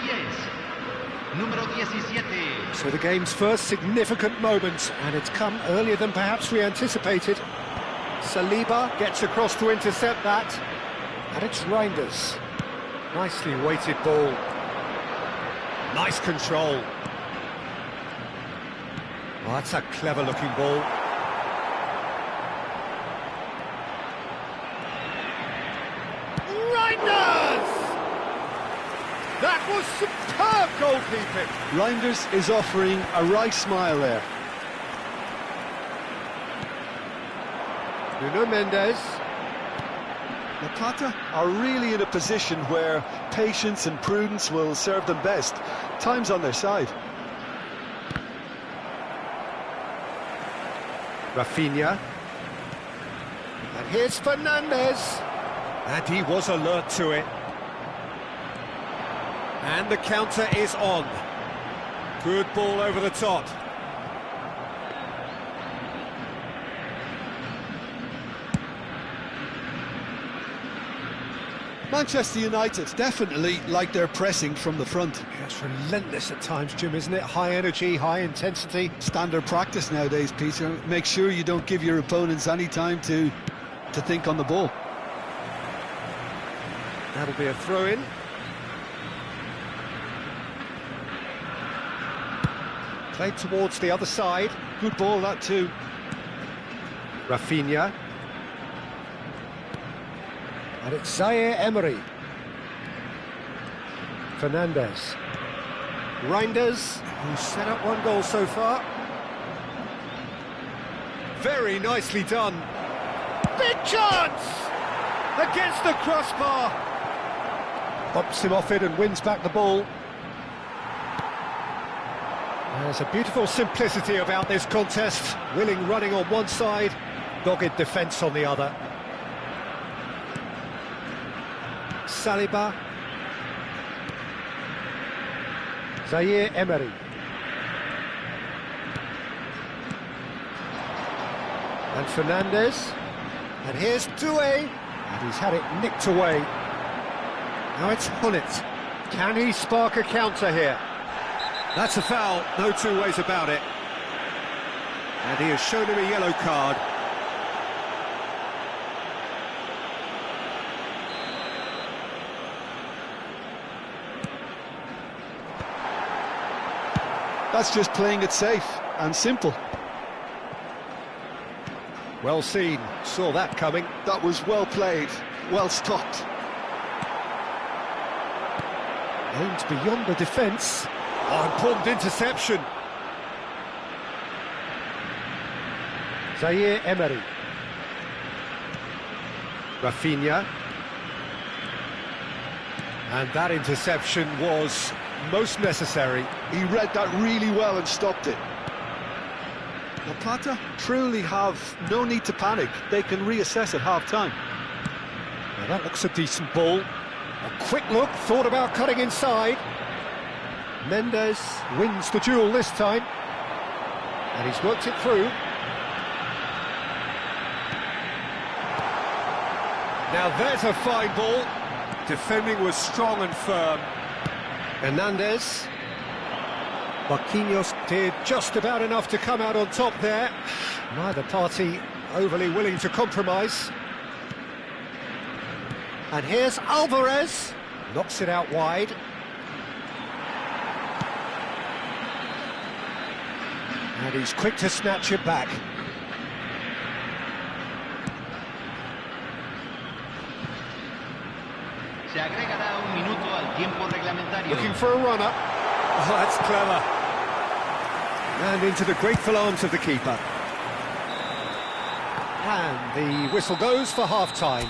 So the game's first significant moment, and it's come earlier than perhaps we anticipated. Saliba gets across to intercept that, and it's Reinders. Nicely weighted ball. Nice control. Oh, that's a clever-looking ball. Reinders! That was superb goalkeeping. Reinders is offering a right smile there. Nuno Mendes. The Plata are really in a position where patience and prudence will serve them best. Time's on their side. Rafinha. And here's Fernandes. And he was alert to it. And the counter is on. Good ball over the top. Manchester United definitely like their pressing from the front. Yeah, it's relentless at times, Jim, isn't it? High energy, high intensity. Standard practice nowadays, Peter. Make sure you don't give your opponents any time to think on the ball. That'll be a throw-in. Played towards the other side. Good ball, that too. Rafinha. And it's Zaire Emery. Fernandes. Reinders, who's set up one goal so far. Very nicely done. Big chance! Against the crossbar. Bumps him off it and wins back the ball. There's a beautiful simplicity about this contest. Willing running on one side, dogged defence on the other. Saliba. Zaire Emery. And Fernandes. And here's Doué. And he's had it nicked away. Now it's Gullit. Can he spark a counter here? That's a foul, no two ways about it. And he has shown him a yellow card. That's just playing it safe and simple. Well seen, saw that coming. That was well played, well stopped. Aimed beyond the defence. Oh, important interception. Zaire Emery. Rafinha. And that interception was most necessary. He read that really well and stopped it. La Plata truly have no need to panic. They can reassess at half-time. Now that looks a decent ball. A quick look, thought about cutting inside. Mendes wins the duel this time. And he's worked it through. Now there's a fine ball. Defending was strong and firm. Hernandez. Marquinhos did just about enough to come out on top there. Neither party overly willing to compromise. And here's Alvarez. Knocks it out wide. And he's quick to snatch it back. Se agregará un minuto al tiempo reglamentario. Looking for a runner. Oh, that's clever. And into the grateful arms of the keeper. And the whistle goes for half-time.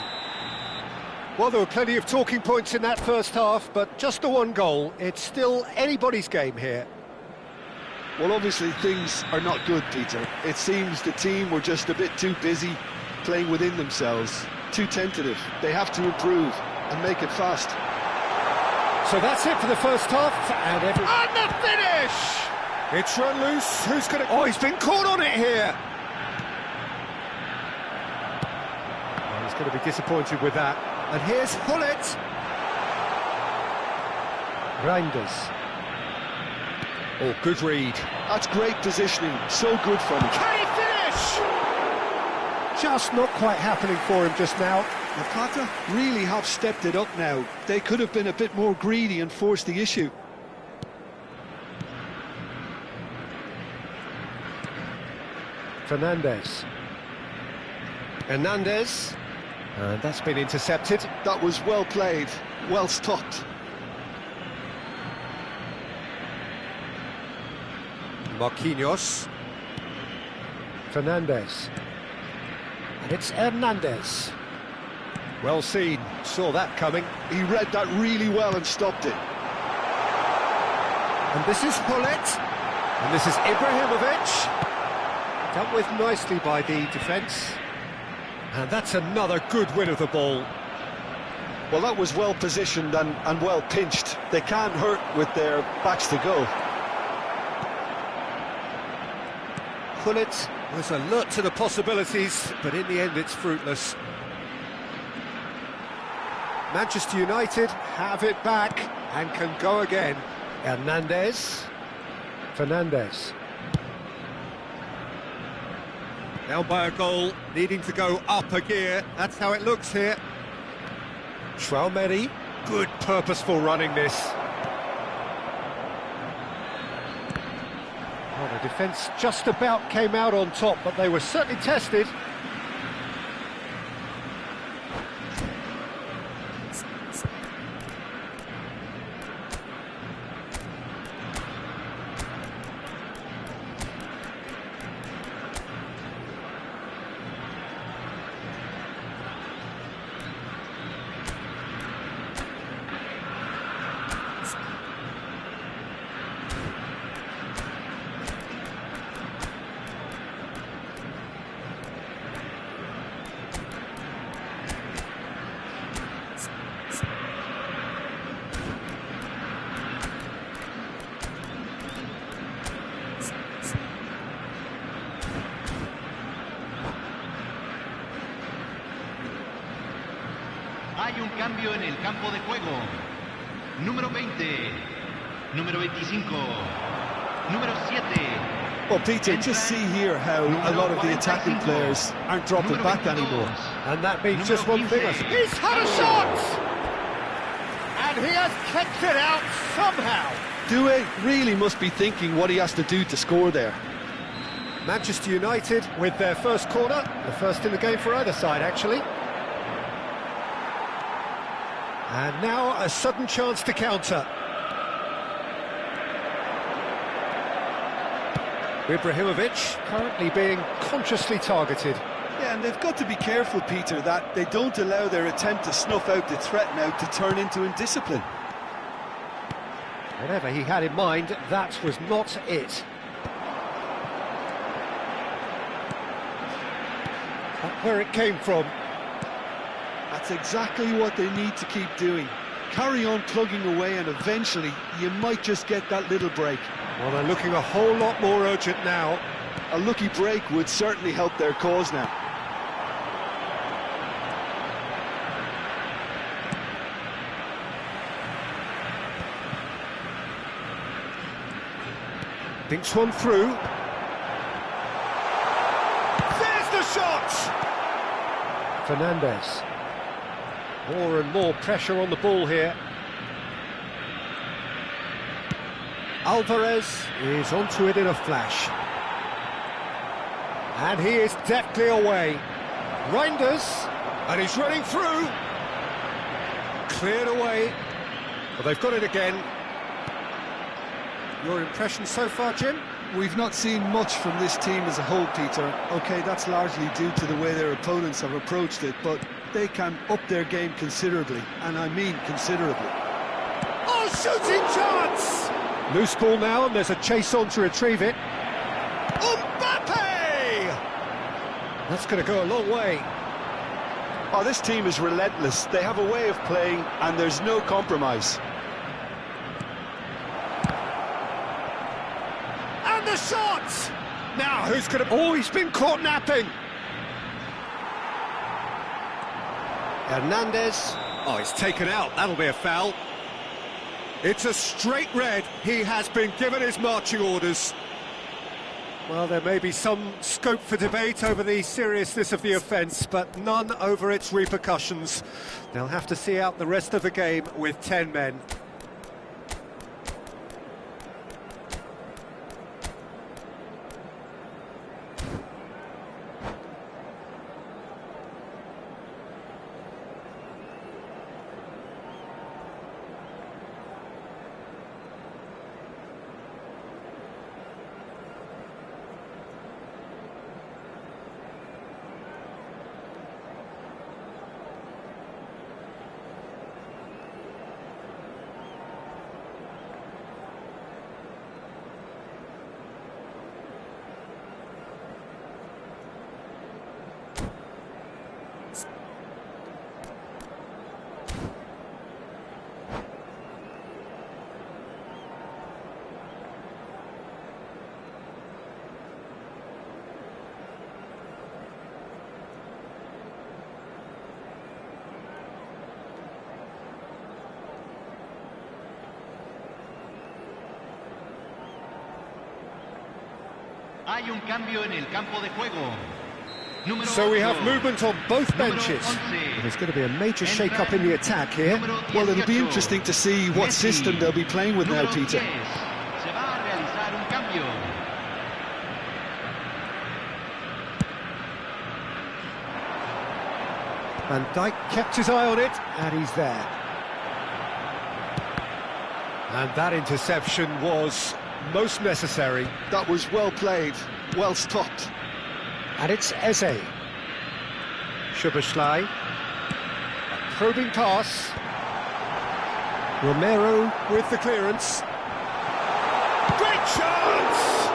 Well, there were plenty of talking points in that first half, but just the one goal. It's still anybody's game here. Well, obviously things are not good, Peter. It seems the team were just a bit too busy playing within themselves, too tentative. They have to improve and make it fast. So that's it for the first half, and the finish! It's run loose. Who's going to... Oh, he's been caught on it here. Well, he's going to be disappointed with that. And here's Hullet. Reinders. Oh, good read. That's great positioning. So good from him. Can he finish? Just not quite happening for him just now. La Plata really have stepped it up now. They could have been a bit more greedy and forced the issue. Fernandez. Hernandez. And that's been intercepted. That was well played, well stopped. Marquinhos. Fernandez. And it's Hernandez. Well seen, saw that coming. He read that really well and stopped it. And this is Hullet. And this is Ibrahimovic. Dealt with nicely by the defence. And that's another good win of the ball. Well, that was well positioned and well pinched. They can't hurt with their backs to go. Hullet was alert to the possibilities, but in the end it's fruitless. Manchester United have it back and can go again. Hernandez. Fernandez. Down by a goal, needing to go up a gear. That's how it looks here. Traumeri. Good purposeful running this. Well, the defence just about came out on top, but they were certainly tested. Hay un cambio en el campo de juego. Número 20, número 25, número 7. Well, Peter, just see here how a lot of the attacking players aren't dropping back anymore. And that means just one thing. He's had a shot! And he has kicked it out somehow. Doué really must be thinking what he has to do to score there. Manchester United with their first corner, the first in the game for either side, actually. And now a sudden chance to counter. Ibrahimovic currently being consciously targeted. Yeah, and they've got to be careful, Peter, that they don't allow their attempt to snuff out the threat now to turn into indiscipline. Whatever he had in mind, that was not it. Not where it came from. That's exactly what they need to keep doing. Carry on plugging away and eventually you might just get that little break. Well, they're looking a whole lot more urgent now. A lucky break would certainly help their cause now. Thinks one through. There's the shot! Fernandez. More and more pressure on the ball here. Alvarez is onto it in a flash. And he is deftly away. Reinders, and he's running through. Cleared away. Well, they've got it again. Your impression so far, Jim? We've not seen much from this team as a whole, Peter. OK, that's largely due to the way their opponents have approached it, but they can up their game considerably, and I mean considerably. Oh, shooting chance! Loose ball now, and there's a chase on to retrieve it. Mbappe! That's going to go a long way. Oh, this team is relentless. They have a way of playing, and there's no compromise. And the shot! Now, who's going to... Oh, he's been caught napping. Hernandez. Oh, he's taken out. That'll be a foul. It's a straight red. He has been given his marching orders. Well, there may be some scope for debate over the seriousness of the offence, but none over its repercussions. They'll have to see out the rest of the game with 10 men. Hay un cambio en el campo de juego. So we have movement on both benches. There's going to be a major shake-up in the attack here. Well, it'll be interesting to see what system they'll be playing with now, Peter. Se va a realizar un cambio. Van Dijk kept his eye on it, and he's there. And that interception was most necessary. That was well played, well stopped. And it's Eze. Szoboszlai. A probing pass. Romero with the clearance. Great chance!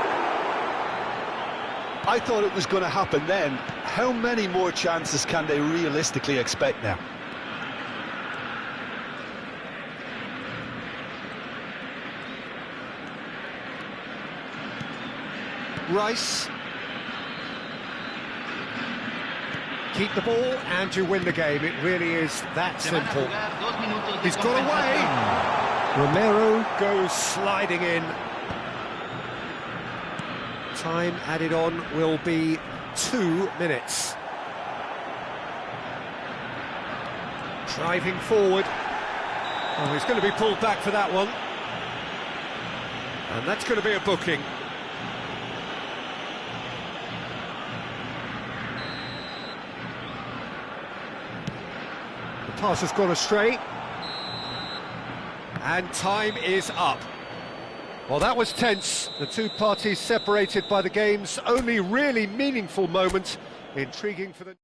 I thought it was going to happen then. How many more chances can they realistically expect now? Rice. Keep the ball and you win the game. It really is that simple. He's got away. Romero goes sliding in. Time added on will be 2 minutes. Driving forward. Oh, he's going to be pulled back for that one. And that's going to be a booking. The pass has gone astray. And time is up. Well, that was tense. The two parties separated by the game's only really meaningful moment. Intriguing for the...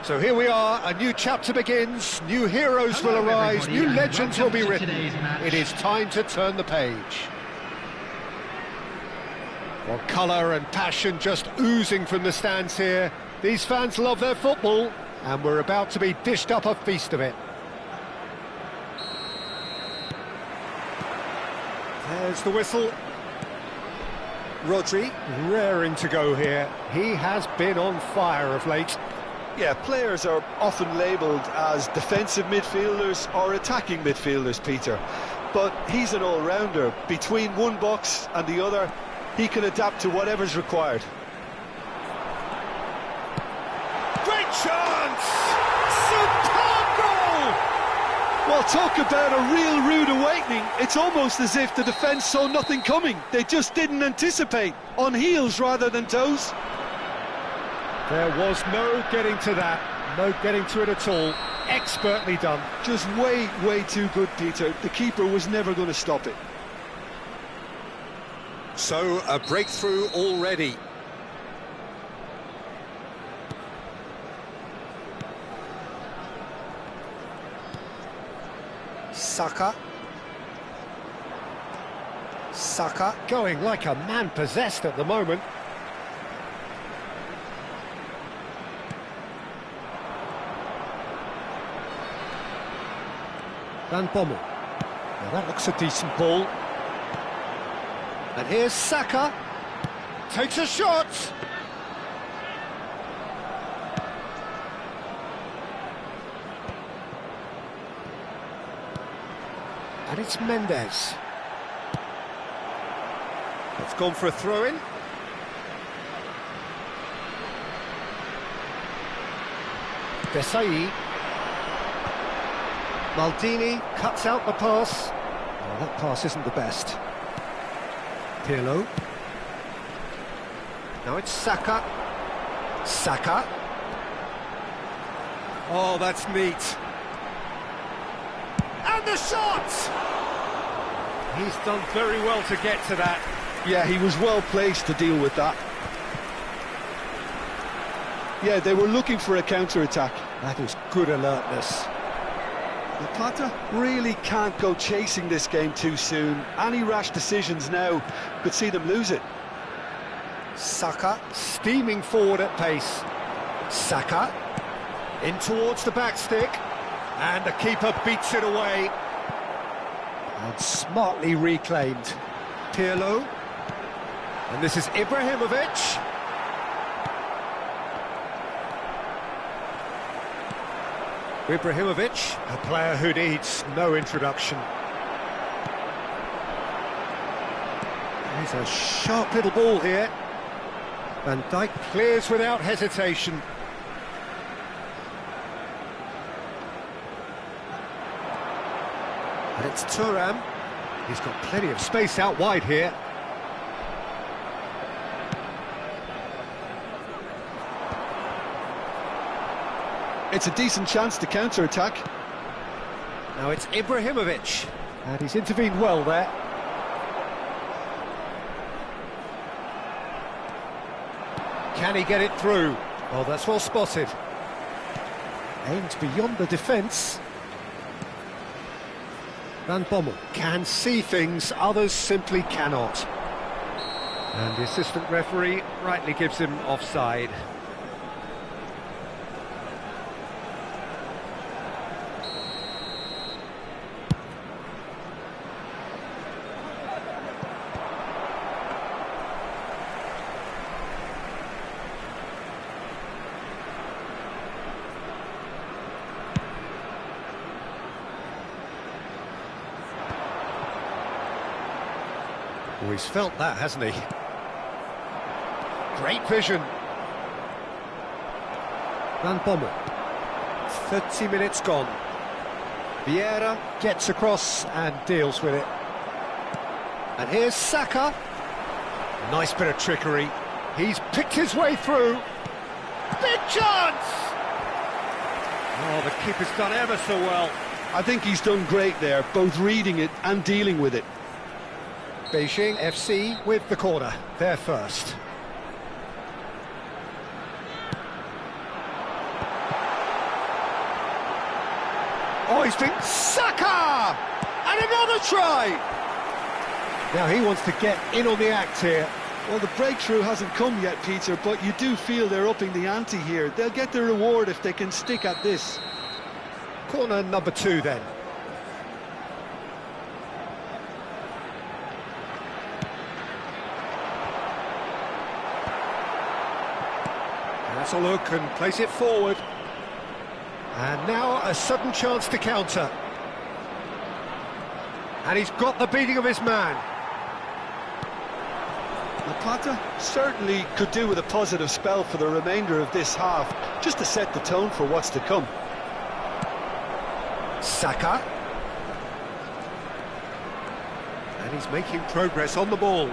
So here we are, a new chapter begins, new heroes will arise, new legends will be written. It is time to turn the page. Well, colour and passion just oozing from the stands here. These fans love their football, and we're about to be dished up a feast of it. There's the whistle. Rodri, raring to go here. He has been on fire of late. Yeah, players are often labelled as defensive midfielders or attacking midfielders, Peter. But he's an all-rounder. Between one box and the other, he can adapt to whatever's required. Great chance! Superb goal! Well, talk about a real rude awakening. It's almost as if the defence saw nothing coming. They just didn't anticipate. On heels rather than toes. There was no getting to that, no getting to it at all. Expertly done. Just way, way too good, Peter. The keeper was never going to stop it. So, a breakthrough already. Saka. Saka going like a man possessed at the moment. Van Bommel. Now that looks a decent ball. And here's Saka. Takes a shot. And it's Mendes. It's gone for a throw-in. Desai. Maldini cuts out the pass. Oh, that pass isn't the best. Pirlo. Now it's Saka. Saka. Oh, that's neat. And the shot! He's done very well to get to that. Yeah, he was well placed to deal with that. Yeah, they were looking for a counter-attack. That is good alertness. The Plata really can't go chasing this game too soon. Any rash decisions now could see them lose it. Saka steaming forward at pace. Saka in towards the back stick, and the keeper beats it away. And smartly reclaimed. Pirlo, and this is Ibrahimovic. Ibrahimovic, a player who needs no introduction. There's a sharp little ball here. Van Dijk clears without hesitation. And it's Thuram. He's got plenty of space out wide here. It's a decent chance to counter-attack. Now it's Ibrahimovic, and he's intervened well there. Can he get it through? Oh, that's well spotted. Aimed beyond the defence. Van Bommel can see things others simply cannot. And the assistant referee rightly gives him offside. Oh, he's felt that, hasn't he? Great vision. Van Bommel. 30 minutes gone. Vieira gets across and deals with it. And here's Saka. Nice bit of trickery. He's picked his way through. Big chance! Oh, the keeper's done ever so well. I think he's done great there, both reading it and dealing with it. Beijing FC with the corner, they're first. Oh, he's been... Saka! And another try! Now he wants to get in on the act here. Well, the breakthrough hasn't come yet, Peter, but you do feel they're upping the ante here. They'll get their reward if they can stick at this. Corner number 2 then. That's a look and place it forward. And now a sudden chance to counter. And he's got the beating of his man. La Plata certainly could do with a positive spell for the remainder of this half, just to set the tone for what's to come. Saka. And he's making progress on the ball.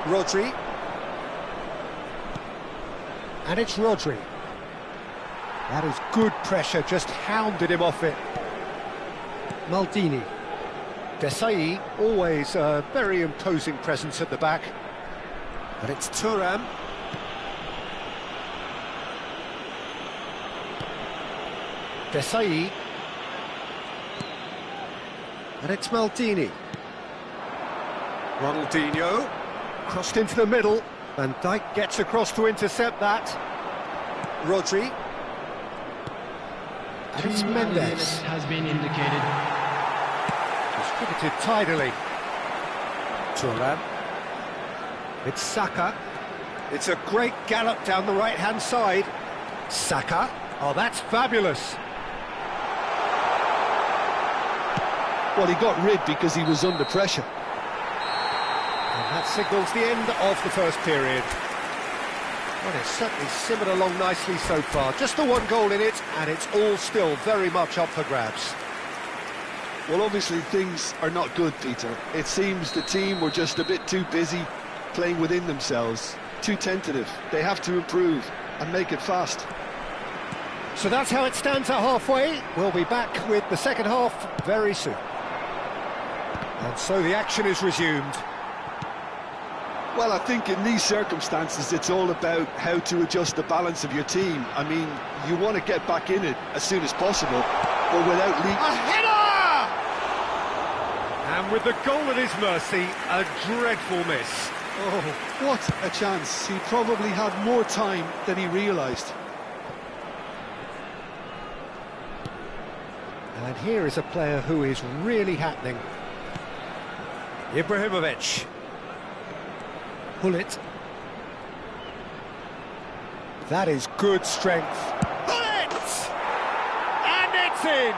Rodri. And it's Rodri. That is good pressure, just hounded him off it. Maldini. Desai, always a very imposing presence at the back. But it's Thuram. Desai. And it's Maldini. Ronaldinho. Crossed into the middle. Van Dijk gets across to intercept that. Rodri. And it's Mendes. Has been indicated. Distributed tidily. Thuram. It's Saka. It's a great gallop down the right-hand side. Saka. Oh, that's fabulous. Well, he got rid because he was under pressure. And that signals the end of the first period. Well, it's certainly simmered along nicely so far. Just the one goal in it, and it's all still very much up for grabs. Well, obviously things are not good, Peter. It seems the team were just a bit too busy playing within themselves, too tentative. They have to improve and make it fast. So that's how it stands at halfway. We'll be back with the second half very soon. And so the action is resumed. Well, I think in these circumstances, it's all about how to adjust the balance of your team. I mean, you want to get back in it as soon as possible, but without A header! And with the goal at his mercy, a dreadful miss. Oh, what a chance. He probably had more time than he realised. And here is a player who is really happening. Ibrahimovic. Gullit. That is good strength. Gullit! And it's in!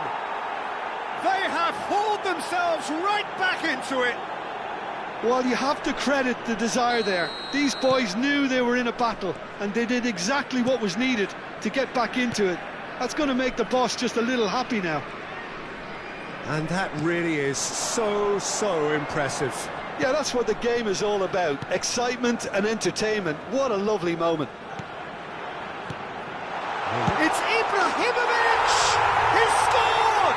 They have hauled themselves right back into it. Well, you have to credit the desire there. These boys knew they were in a battle, and they did exactly what was needed to get back into it. That's going to make the boss just a little happy now. And that really is so impressive. Yeah, that's what the game is all about. Excitement and entertainment. What a lovely moment. It's Ibrahimovic! He scored!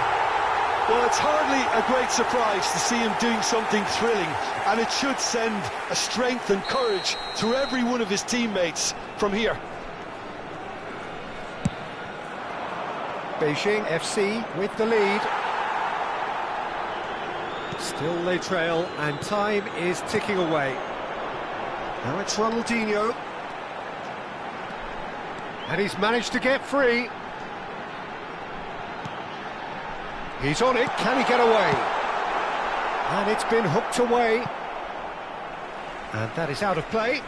Well, it's hardly a great surprise to see him doing something thrilling, and it should send a strength and courage through every one of his teammates from here. Beijing FC with the lead. Still they trail, and time is ticking away. Now it's Ronaldinho. And he's managed to get free. He's on it, can he get away? And it's been hooked away. And that is out of play.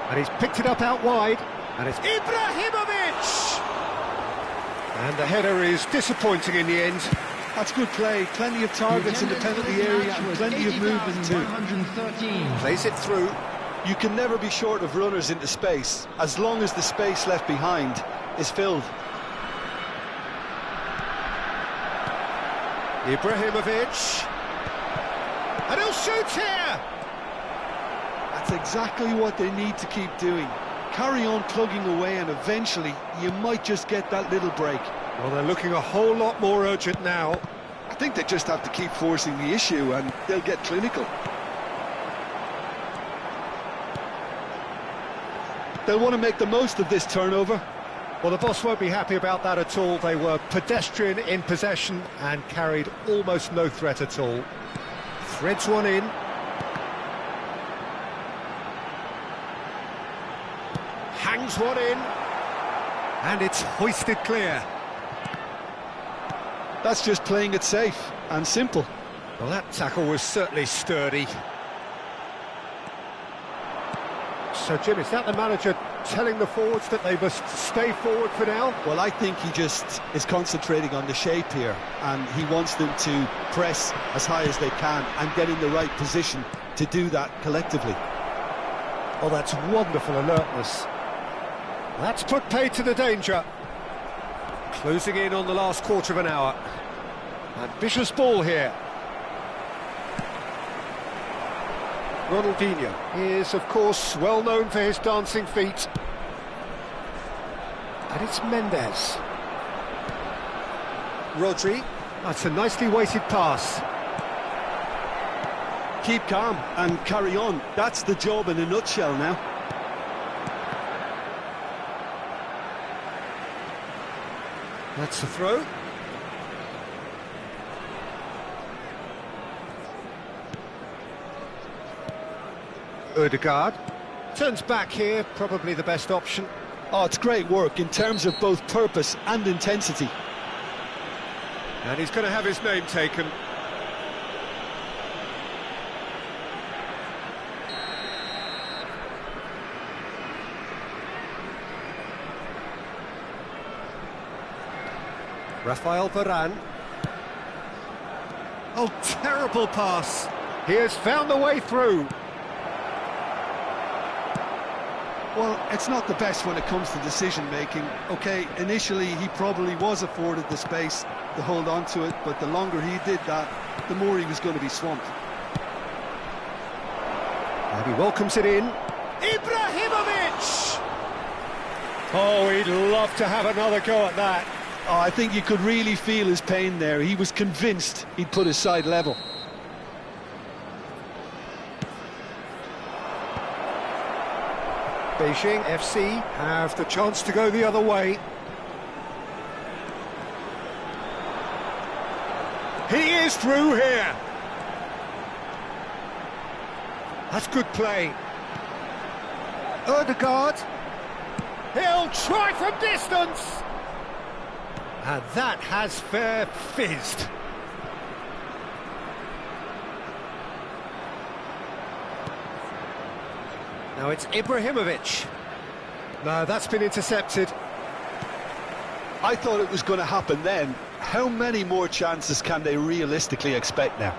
And he's picked it up out wide. And it's Ibrahimovic! And the header is disappointing in the end. That's good play. Plenty of targets in the penalty area and plenty of movement too. Plays it through. You can never be short of runners into space, as long as the space left behind is filled. Ibrahimovic. And he'll shoot here! That's exactly what they need to keep doing. Carry on plugging away, and eventually you might just get that little break. Well, they're looking a whole lot more urgent now. I think they just have to keep forcing the issue and they'll get clinical. They'll want to make the most of this turnover. Well, the boss won't be happy about that at all. They were pedestrian in possession and carried almost no threat at all. Threads one in. Hangs one in. And it's hoisted clear. That's just playing it safe and simple. Well, that tackle was certainly sturdy. So, Jim, is that the manager telling the forwards that they must stay forward for now? Well, I think he just is concentrating on the shape here, and he wants them to press as high as they can and get in the right position to do that collectively. Oh, that's wonderful alertness. That's put paid to the danger. Closing in on the last quarter of an hour. Ambitious ball here. Ronaldinho is, of course, well known for his dancing feet. And it's Mendes. Rodri. That's a nicely weighted pass. Keep calm and carry on. That's the job in a nutshell now. That's the throw. Ødegaard turns back here, probably the best option. Oh, it's great work in terms of both purpose and intensity. And he's going to have his name taken. Rafael Varane. Oh, terrible pass. He has found the way through. Well, it's not the best when it comes to decision-making. OK, initially he probably was afforded the space to hold on to it, but the longer he did that, the more he was going to be swamped. And he welcomes it in. Ibrahimovic! Oh, he'd love to have another go at that. Oh, I think you could really feel his pain there. He was convinced he'd put his side level. Beijing FC have the chance to go the other way. He is through here. That's good play. Ødegaard. He'll try from distance. And that has fair fizzed. Now it's Ibrahimovic. No, that's been intercepted. I thought it was going to happen then. How many more chances can they realistically expect now?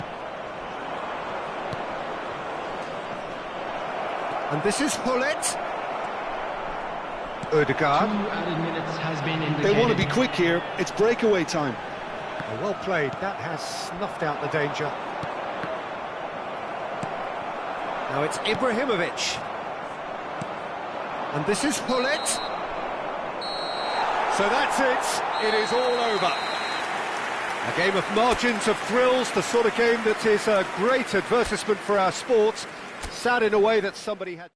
And this is Hullet. Ødegaard. 2 added minutes has been indicated. They want to be quick here. It's breakaway time. Oh, well played. That has snuffed out the danger. Now it's Ibrahimovic. And this is Hullet. So that's it. It is all over. A game of margins of thrills, the sort of game that is a great advertisement for our sport. Sad in a way that somebody had...